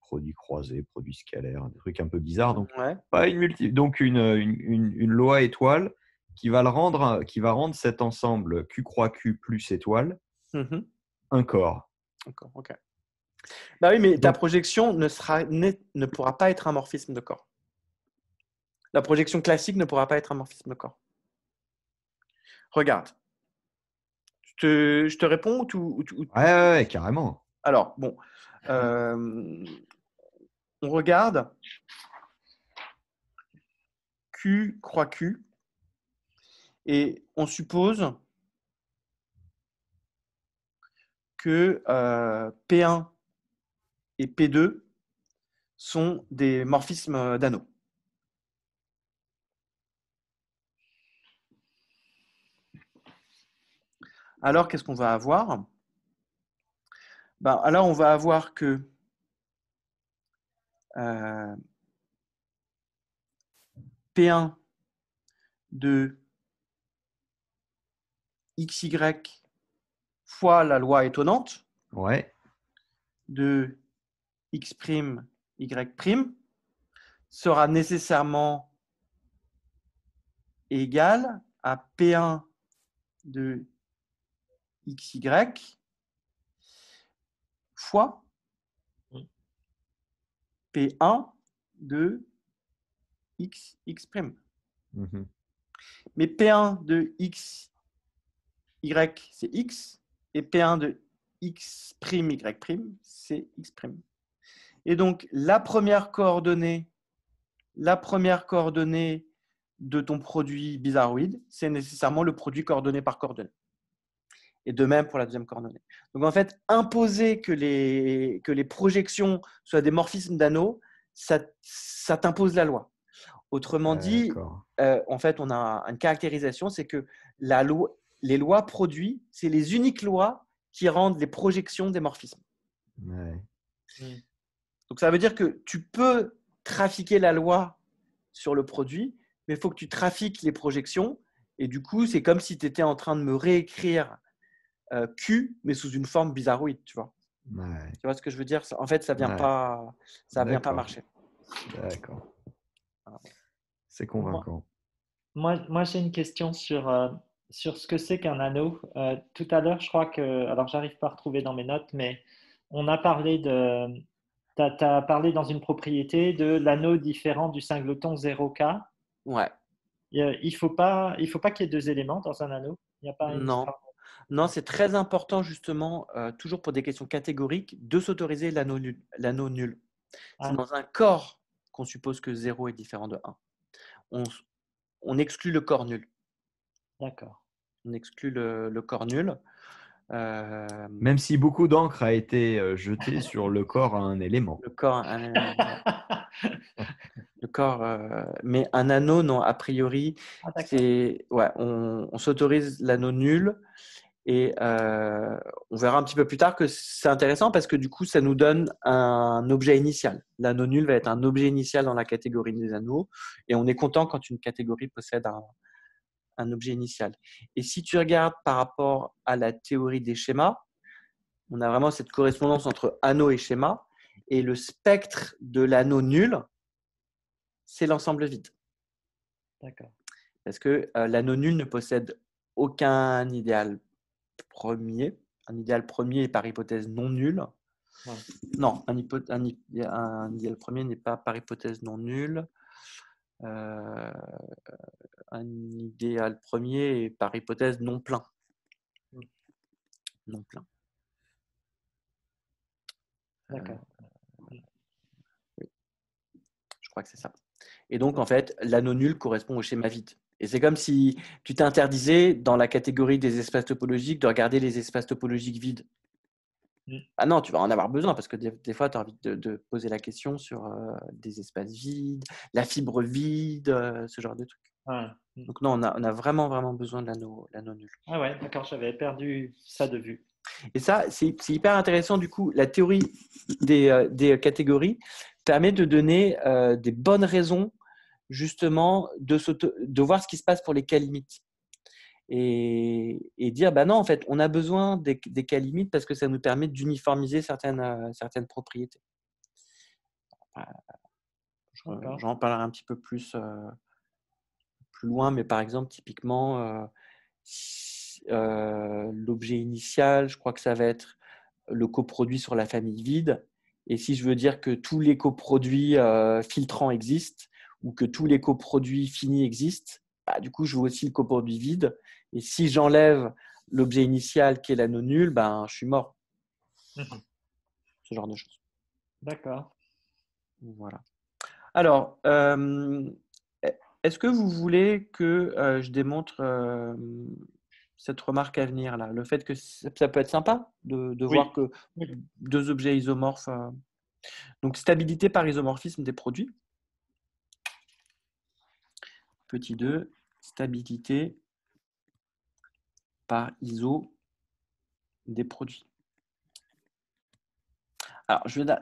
produit croisé, produit scalaire, un truc un peu bizarre. Donc, Ouais. pas donc une loi étoile qui va rendre cet ensemble Q croix Q plus étoile Mhm. un corps. D'accord, ok. Bah oui, mais ta Donc, projection ne pourra pas être un morphisme de corps. La projection classique ne pourra pas être un morphisme de corps. Regarde. Je te réponds ouais, carrément. Alors, bon. On regarde Q croix Q et on suppose que P1 et P2 sont des morphismes d'anneaux. Alors, qu'est-ce qu'on va avoir? Alors, on va avoir que P1 de XY fois la loi étonnante Ouais, de X', Y' sera nécessairement égal à P1 de XY fois P1 de XX'. mhm, Mais P1 de XY, c'est X, et P1 de X', Y', c'est X'. Et donc, la première coordonnée de ton produit bizarroïde, c'est nécessairement le produit coordonné par coordonnée. Et de même pour la deuxième coordonnée. Donc, en fait, imposer que les projections soient des morphismes d'anneaux, ça t'impose la loi. Autrement dit, d'accord. en fait, on a une caractérisation, c'est que les lois produits, c'est les uniques lois qui rendent les projections des morphismes. Ouais. Donc, ça veut dire que tu peux trafiquer la loi sur le produit, mais il faut que tu trafiques les projections. Et du coup, c'est comme si tu étais en train de me réécrire Q, mais sous une forme bizarroïde, tu vois. Ouais. Tu vois ce que je veux dire? En fait, ça ne vient, Ouais. pas D'accord. marcher. D'accord. Voilà. C'est Moi, convaincant. moi, j'ai une question sur ce que c'est qu'un anneau. Tout à l'heure, je crois que, alors j'arrive pas à retrouver dans mes notes, mais on a parlé t'as parlé dans une propriété de l'anneau différent du singleton 0K. Ouais. Il faut pas qu'il y ait deux éléments dans un anneau. Il n'y a pas une Non. histoire. Non, c'est très important justement, toujours pour des questions catégoriques, de s'autoriser l'anneau nul. C'est Ah, dans un corps qu'on suppose que 0 est différent de 1. On exclut le corps nul. d'accord. On exclut le corps nul. Même si beaucoup d'encre a été jetée sur le corps à un élément. Le corps, le corps, mais un anneau, non, a priori, Ah, d'accord. on s'autorise l'anneau nul et on verra un petit peu plus tard que c'est intéressant parce que du coup, ça nous donne un objet initial. L'anneau nul va être un objet initial dans la catégorie des anneaux et on est content quand une catégorie possède un objet initial. Et si tu regardes par rapport à la théorie des schémas, on a vraiment cette correspondance entre anneau et schéma et le spectre de l'anneau nul, c'est l'ensemble vide. D'accord. Parce que l'anneau nul ne possède aucun idéal premier. Un idéal premier est par hypothèse non nul. Ouais. Non, un idéal premier n'est pas par hypothèse non nul. un idéal premier est par hypothèse non plein. Non plein. D'accord. Oui. Je crois que c'est ça. Et donc, en fait, l'anneau nul correspond au schéma vide. Et c'est comme si tu t'interdisais, dans la catégorie des espaces topologiques, de regarder les espaces topologiques vides. Ah non, tu vas en avoir besoin parce que des fois, tu as envie de poser la question sur des espaces vides, la fibre vide, ce genre de trucs. Ah, Donc non, on a vraiment, vraiment besoin de l'anneau nul. ah ouais, d'accord, j'avais perdu ça de vue. Et ça, c'est hyper intéressant. Du coup, la théorie des catégories permet de donner des bonnes raisons, justement, de voir ce qui se passe pour les cas limites. Et dire, bah non, en fait, on a besoin des cas limites parce que ça nous permet d'uniformiser certaines propriétés. J'en parlerai un petit peu plus loin, mais par exemple, typiquement, l'objet initial, je crois que ça va être le coproduit sur la famille vide. Et si je veux dire que tous les coproduits filtrants existent ou que tous les coproduits finis existent, bah, du coup, je veux aussi le coproduit vide. Et si j'enlève l'objet initial qui est l'anneau nul, ben, je suis mort. Ce genre de choses. D'accord. Voilà. Alors, est-ce que vous voulez que je démontre cette remarque à venir là, le fait que ça peut être sympa de Oui. voir que deux objets isomorphes. Donc, stabilité par isomorphisme des produits. Petit 2, stabilité par iso des produits. Alors, je vais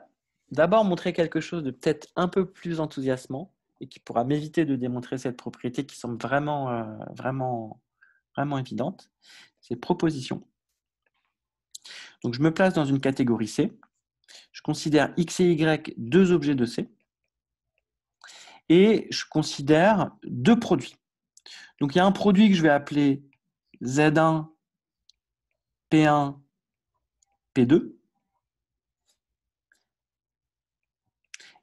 d'abord montrer quelque chose de peut-être un peu plus enthousiasmant et qui pourra m'éviter de démontrer cette propriété qui semble vraiment évidente. C'est proposition. Donc, je me place dans une catégorie C. Je considère X et Y deux objets de C. Et je considère deux produits. Donc, il y a un produit que je vais appeler Z1, P1, P2.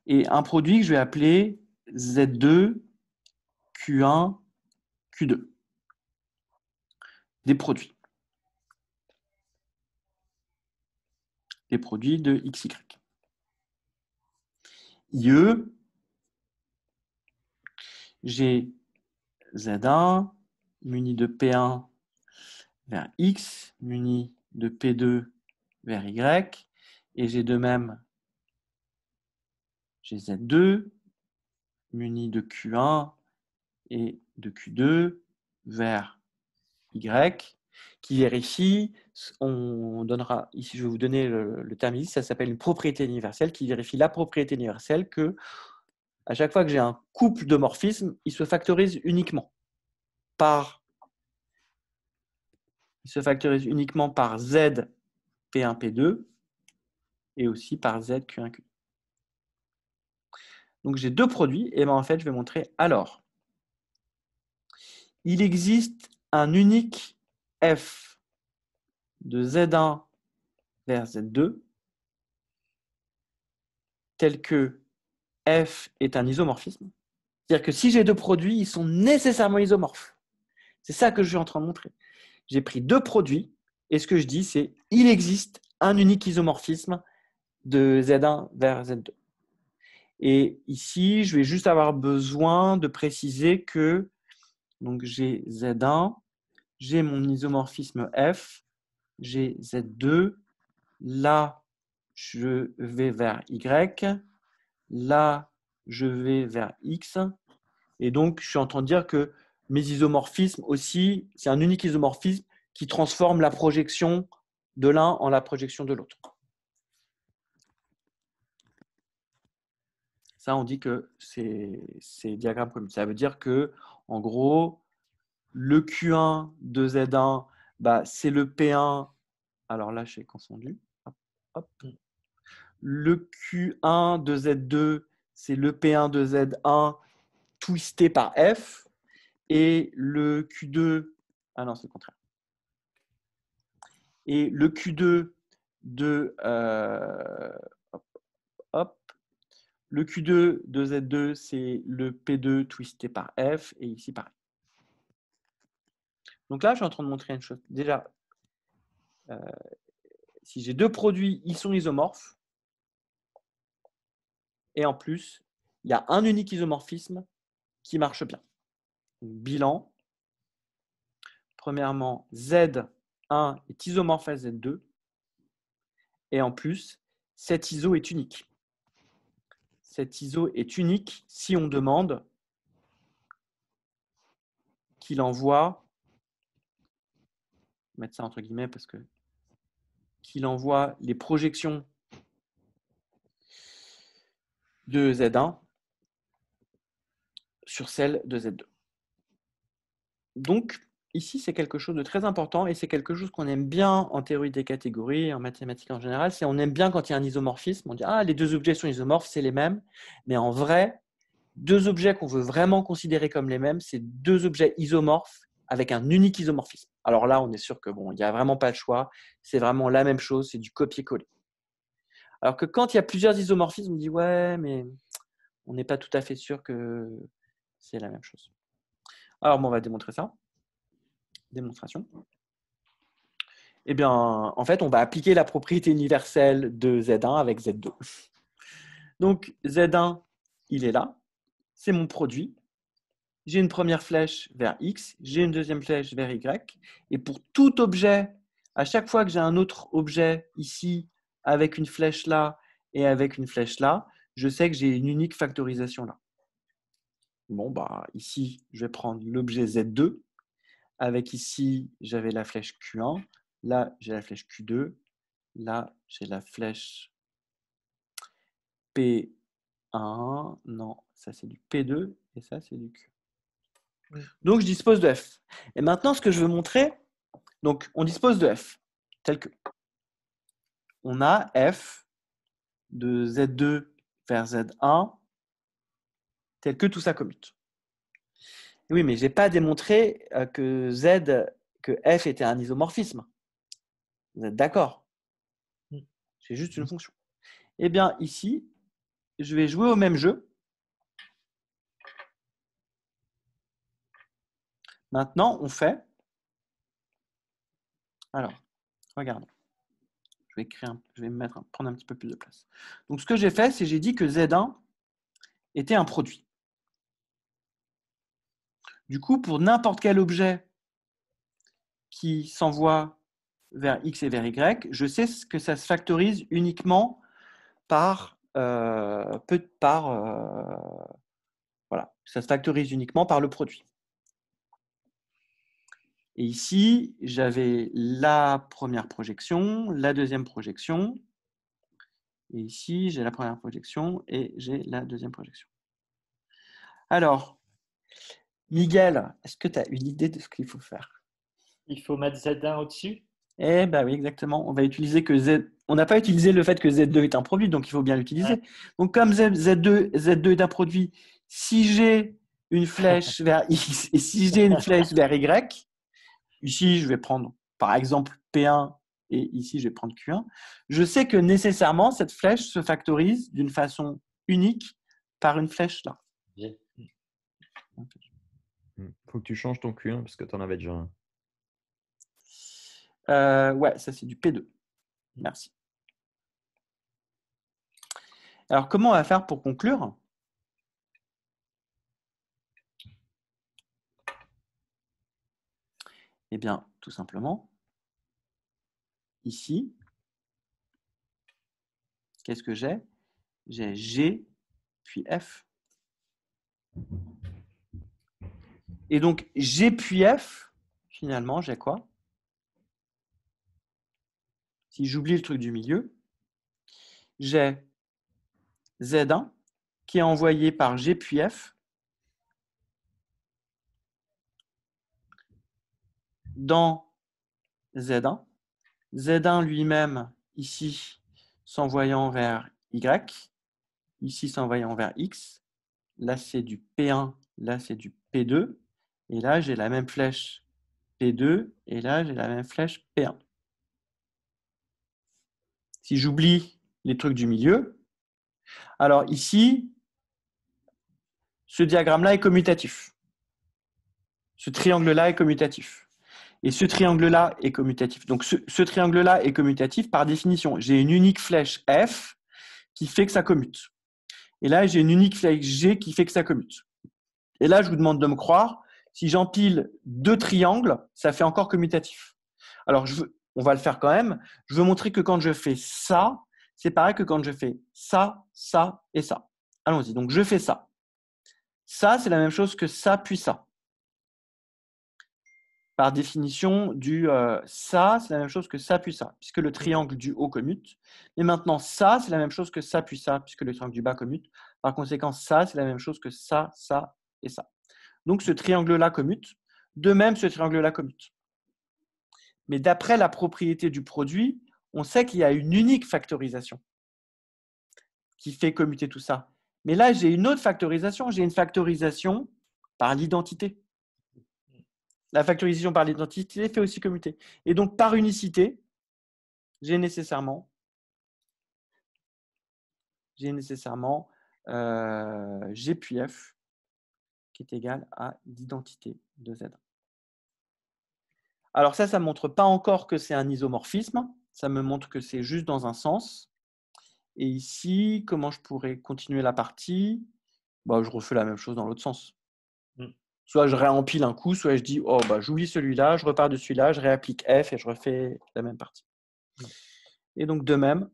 Et un produit que je vais appeler Z2, Q1, Q2. Des produits. Des produits de XY. IE, j'ai Z1 muni de P1 vers X, muni de P2 vers Y, et j'ai de même, j'ai Z2 muni de Q1 et de Q2 vers Y, qui vérifie, on donnera, ici je vais vous donner le terme ici, ça s'appelle une propriété universelle, qui vérifie la propriété universelle que à chaque fois que j'ai un couple de morphismes, il se factorise uniquement par Z P1, P2 et aussi par Z Q1, Q2. Donc j'ai deux produits et ben en fait je vais montrer alors. Il existe un unique F de Z1 vers Z2 tel que F est un isomorphisme. C'est-à-dire que si j'ai deux produits, ils sont nécessairement isomorphes. C'est ça que je suis en train de montrer. J'ai pris deux produits et ce que je dis, c'est il existe un unique isomorphisme de Z1 vers Z2. Et ici, je vais juste avoir besoin de préciser que donc j'ai Z1, j'ai mon isomorphisme F, j'ai Z2, là, je vais vers Y, là, je vais vers X. Et donc, je suis en train de dire que mes isomorphismes aussi, c'est un unique isomorphisme qui transforme la projection de l'un en la projection de l'autre. Ça, on dit que c'est diagramme commute. Ça veut dire que, en gros, le Q1 de Z1, bah, c'est le P1. Alors là, j'ai confondu. Hop, hop. Le Q1 de Z2, c'est le P1 de Z1 twisté par F. Et le Q2, ah non, c'est le contraire. Et le Q2 de hop, Le Q2 de Z2, c'est le P2 twisté par F, et ici pareil. Donc là, je suis en train de montrer une chose. Déjà, si j'ai deux produits, ils sont isomorphes. Et en plus, il y a un unique isomorphisme qui marche bien. Donc, bilan. Premièrement, Z1 est isomorphe à Z2. Et en plus, cet iso est unique. Cet iso est unique si on demande qu'il envoie, mettre ça entre guillemets parce que qu'il envoie les projections de Z1 sur celles de Z2. Donc, ici, c'est quelque chose de très important et c'est quelque chose qu'on aime bien en théorie des catégories, en mathématiques en général. C'est on aime bien quand il y a un isomorphisme. On dit « Ah, les deux objets sont isomorphes, c'est les mêmes. » Mais en vrai, deux objets qu'on veut vraiment considérer comme les mêmes, c'est deux objets isomorphes avec un unique isomorphisme. Alors là, on est sûr que bon, il n'y a vraiment pas le choix. C'est vraiment la même chose, c'est du copier-coller. Alors que quand il y a plusieurs isomorphismes, on dit « Ouais, mais on n'est pas tout à fait sûr que c'est la même chose. » Alors, bon, on va démontrer ça. Démonstration. Eh bien, en fait, on va appliquer la propriété universelle de Z1 avec Z2. Donc, Z1, il est là. C'est mon produit. J'ai une première flèche vers X, j'ai une deuxième flèche vers Y. Et pour tout objet, à chaque fois que j'ai un autre objet ici, avec une flèche là et avec une flèche là, je sais que j'ai une unique factorisation là. Bon, bah, ici, je vais prendre l'objet Z2. Avec ici, j'avais la flèche Q1. Là, j'ai la flèche Q2. Là, j'ai la flèche P1. Non, ça, c'est du P2. Et ça, c'est du Q. Donc, je dispose de F. Et maintenant, ce que je veux montrer, donc, on dispose de F, tel que. On a F de Z2 vers Z1, tel que tout ça commute. Oui, mais je n'ai pas démontré que F était un isomorphisme. Vous êtes d'accord? C'est juste une fonction. Eh bien, ici, je vais jouer au même jeu. Maintenant, on fait. Alors, regardons. Je vais prendre un petit peu plus de place. Donc, ce que j'ai fait, c'est j'ai dit que Z1 était un produit. Du coup, pour n'importe quel objet qui s'envoie vers X et vers Y, je sais que ça se factorise uniquement par voilà, ça se factorise uniquement par le produit. Et ici, j'avais la première projection, la deuxième projection. Et ici, j'ai la première projection et j'ai la deuxième projection. Alors, Miguel, est-ce que tu as une idée de ce qu'il faut faire? Il faut mettre Z1 au-dessus? Eh bien oui, exactement. On va utiliser que Z. On n'a pas utilisé le fait que Z2 est un produit, donc il faut bien l'utiliser. Ouais. Donc comme Z2 est un produit, si j'ai une flèche vers X et si j'ai une flèche vers Y, ici je vais prendre par exemple P1 et ici je vais prendre Q1, je sais que nécessairement cette flèche se factorise d'une façon unique par une flèche là. Il faut que tu changes ton Q1 parce que tu en avais déjà un. Ouais, ça c'est du P2. Merci. Alors, comment on va faire pour conclure? Eh bien, tout simplement, ici, qu'est-ce que j'ai? J'ai G puis F. Et donc, G puis F, finalement, j'ai quoi? Si j'oublie le truc du milieu, j'ai Z1 qui est envoyé par G puis F dans Z1. Z1 lui-même, ici, s'envoyant vers Y, ici s'envoyant vers X. Là, c'est du P1, là, c'est du P2. Et là, j'ai la même flèche P2 et là, j'ai la même flèche P1. Si j'oublie les trucs du milieu, Alors ici, ce diagramme-là est commutatif. Ce triangle-là est commutatif. Et ce triangle-là est commutatif. Donc ce triangle-là est commutatif par définition. J'ai une unique flèche F qui fait que ça commute. Et là, j'ai une unique flèche G qui fait que ça commute. Et là, je vous demande de me croire, si j'empile 2 triangles, ça fait encore commutatif. Alors, on va le faire quand même. Je veux montrer que quand je fais ça, c'est pareil que quand je fais ça, ça et ça. Allons-y. Donc, je fais ça. Ça, c'est la même chose que ça puis ça. Par définition, ça, c'est la même chose que ça puis ça, puisque le triangle du haut commute. Et maintenant, ça, c'est la même chose que ça puis ça, puisque le triangle du bas commute. Par conséquent, ça, c'est la même chose que ça et ça. Donc, ce triangle-là commute. De même, ce triangle-là commute. Mais d'après la propriété du produit, on sait qu'il y a une unique factorisation qui fait commuter tout ça. Mais là, j'ai une autre factorisation. J'ai une factorisation par l'identité. La factorisation par l'identité fait aussi commuter. Et donc, par unicité, j'ai nécessairement G puis F qui est égal à l'identité de Z. Alors ça ne montre pas encore que c'est un isomorphisme. Ça me montre que c'est juste dans un sens. Et ici, comment je pourrais continuer la partie? Je refais la même chose dans l'autre sens. Soit je réempile un coup, soit je dis j'oublie celui-là, je repars de celui-là, je réapplique F et je refais la même partie. Et donc de même,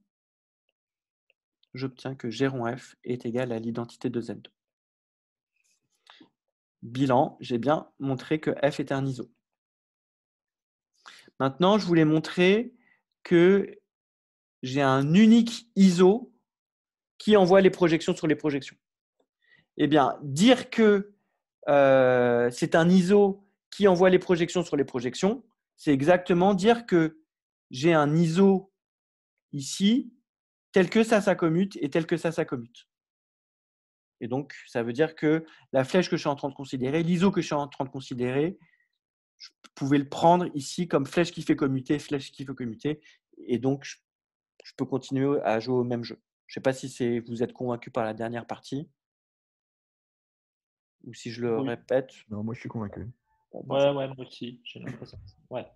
j'obtiens que G rond F est égal à l'identité de Z2. Bilan, j'ai bien montré que F est un iso. Maintenant, je voulais montrer que j'ai un unique iso qui envoie les projections sur les projections. Eh bien, dire que c'est un iso qui envoie les projections sur les projections, c'est exactement dire que j'ai un iso ici, tel que ça commute et tel que ça commute. Et donc, ça veut dire que la flèche que je suis en train de considérer, l'iso que je suis en train de considérer, je pouvais le prendre ici comme flèche qui fait commuter, flèche qui fait commuter. Et donc, je peux continuer à jouer au même jeu. Je ne sais pas si vous êtes convaincu par la dernière partie ou si je le répète. Non, moi, je suis convaincu. Ouais, moi aussi, j'ai l'impression. Ouais.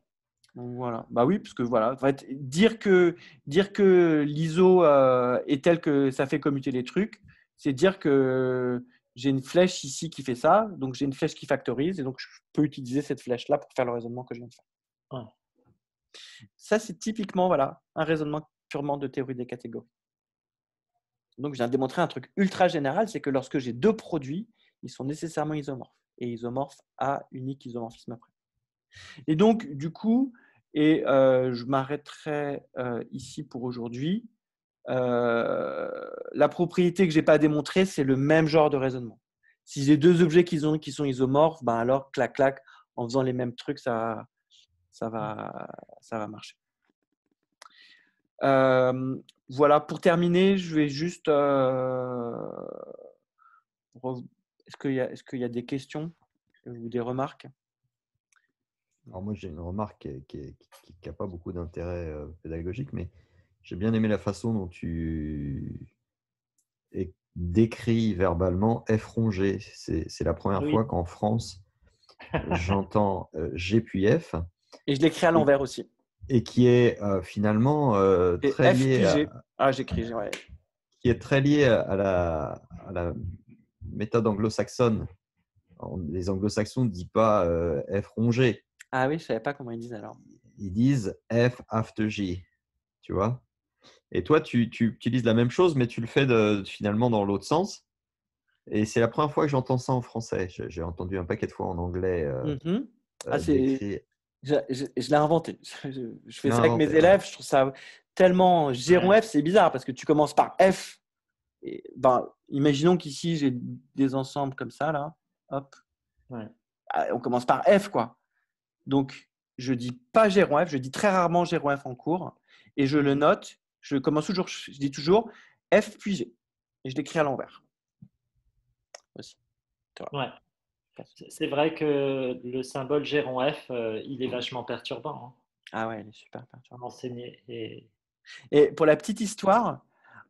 Voilà. Bah oui, parce que voilà, en fait, dire que l'ISO est tel que ça fait commuter les trucs, c'est dire que j'ai une flèche ici qui fait ça, donc j'ai une flèche qui factorise, et donc je peux utiliser cette flèche-là pour faire le raisonnement que je viens de faire. Ouais. Ça, c'est typiquement un raisonnement purement de théorie des catégories. Donc, je viens de démontrer un truc ultra général, c'est que lorsque j'ai 2 produits, ils sont nécessairement isomorphes, et isomorphes à unique isomorphisme près. Et donc, du coup, je m'arrêterai ici pour aujourd'hui. La propriété que je n'ai pas démontrée, c'est le même genre de raisonnement. Si j'ai 2 objets qui sont isomorphes, alors, clac, clac, en faisant les mêmes trucs, ça va marcher. Voilà, pour terminer, je vais juste… Est-ce qu'il y a des questions ou des remarques? Alors moi, j'ai une remarque qui n'a pas beaucoup d'intérêt pédagogique, mais j'ai bien aimé la façon dont tu décris verbalement F rongé. C'est la première fois qu'en France, j'entends G puis F. Et je l'écris à l'envers aussi. Et qui est finalement très lié qui est très lié à la méthode anglo-saxonne. Les anglo-saxons ne disent pas F rongé. Ah oui, je ne savais pas comment ils disent alors. Ils disent F after G, tu vois. Et toi, tu utilises la même chose, mais tu le fais finalement dans l'autre sens. Et c'est la première fois que j'entends ça en français. J'ai entendu un paquet de fois en anglais décrit. Je l'ai inventé. Je fais ça avec mes élèves. Je trouve ça tellement… G rond F, c'est bizarre parce que tu commences par F. Et, imaginons qu'ici, j'ai des ensembles comme ça, là. Hop. Ouais. On commence par F, quoi. Donc, je ne dis pas G rond F. Je dis très rarement G rond F en cours. Et je le note. Je dis toujours F puis G. Et je l'écris à l'envers. Aussi. Ouais. C'est vrai que le symbole G rond F, il est vachement perturbant. Hein. Ah ouais, il est super perturbant. Enseigner Et pour la petite histoire,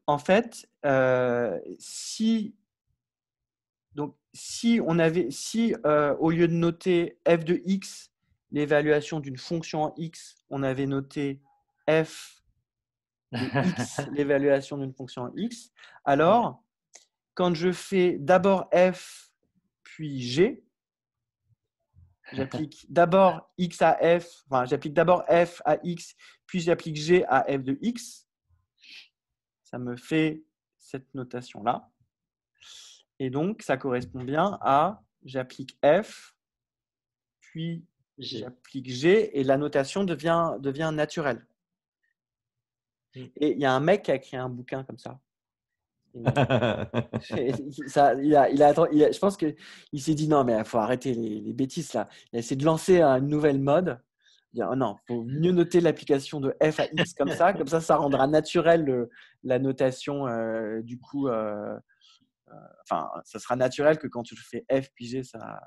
en fait, si au lieu de noter f de x, l'évaluation d'une fonction en x, on avait noté f de x, l'évaluation d'une fonction en x, alors quand je fais d'abord f puis g, j'applique d'abord x à f, enfin j'applique d'abord f à x, puis j'applique g à f de x, ça me fait cette notation-là. Et donc, ça correspond bien à j'applique f, puis j'applique g, et la notation devient naturelle. Et il y a un mec qui a écrit un bouquin comme ça. Je pense qu'il s'est dit non, mais il faut arrêter les bêtises là. Il a essayé de lancer une nouvelle mode. Dire, oh non, il faut mieux noter l'application de f à x comme ça ça rendra naturel la notation du coup. Enfin, ça sera naturel que quand tu fais f puis g, ça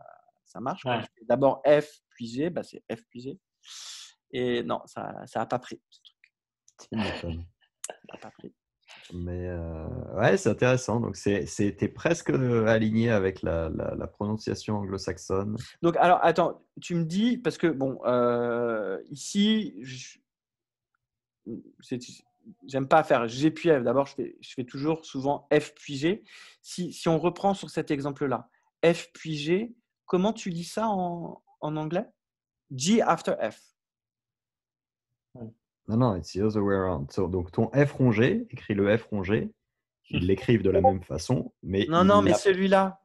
marche. Quand tu fais d'abord f puis g, bah, c'est f puis g. Et non, ça n'a pas pris ce truc. Tu m'étonnes. Ça n'a pas pris. Mais ouais, c'est intéressant. Donc, t'es presque aligné avec la prononciation anglo-saxonne. Donc, alors, attends, tu me dis, parce que, bon, ici, j'aime pas faire G puis F. D'abord, je fais toujours souvent F puis G. Si on reprend sur cet exemple-là, F puis G, comment tu dis ça en anglais? G after F. Non, it's the other way around. Donc, ton F rongé, écris le F rongé. Ils l'écrivent de la même façon, mais non, mais celui-là,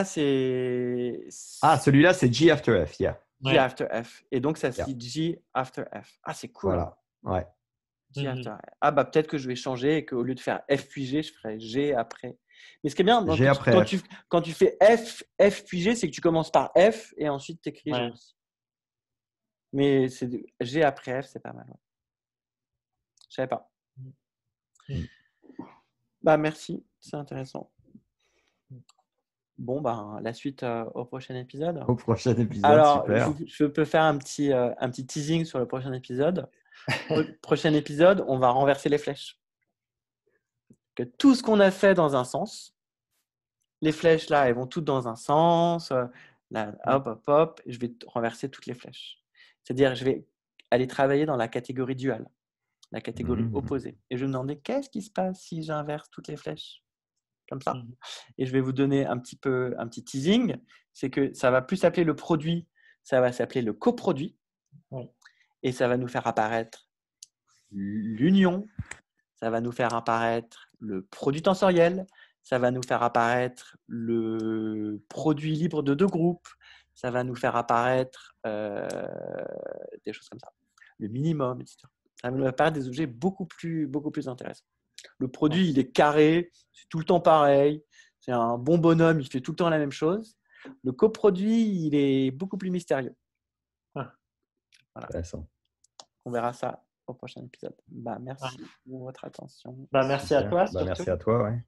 c'est. Ah, celui-là, c'est G after F, yeah. G after F. Et donc, ça se dit G after F. Ah, c'est cool. Voilà, ouais. G after F. Ah, bah peut-être que je vais changer et qu'au lieu de faire F puis G, je ferai G après. Mais ce qui est bien, quand tu fais F puis G, c'est que tu commences par F et ensuite tu écris G aussi. Mais G après F, c'est pas mal. Ouais. Je savais pas. Bah merci, c'est intéressant. Bon, bah, la suite au prochain épisode. Au prochain épisode, alors, super. Je peux faire un petit teasing sur le prochain épisode. Prochain épisode, on va renverser les flèches. Que tout ce qu'on a fait dans un sens, les flèches là, elles vont toutes dans un sens. Là, hop, et je vais renverser toutes les flèches. C'est-à-dire, je vais aller travailler dans la catégorie duale, la catégorie opposée. Et je vais me demander qu'est-ce qui se passe si j'inverse toutes les flèches comme ça. Et je vais vous donner un petit teasing. C'est que ça va plus s'appeler le produit, ça va s'appeler le coproduit. Et ça va nous faire apparaître l'union, ça va nous faire apparaître le produit tensoriel, ça va nous faire apparaître le produit libre de deux groupes, ça va nous faire apparaître des choses comme ça, le minimum, etc. Ça va nous apparaître des objets beaucoup plus intéressants. Le produit, il est carré, c'est tout le temps pareil, c'est un bon bonhomme, il fait tout le temps la même chose. Le coproduit, il est beaucoup plus mystérieux. Voilà. Intéressant. On verra ça au prochain épisode. Bah, merci pour votre attention. Bah, merci à toi. Bah, merci à toi. Ouais.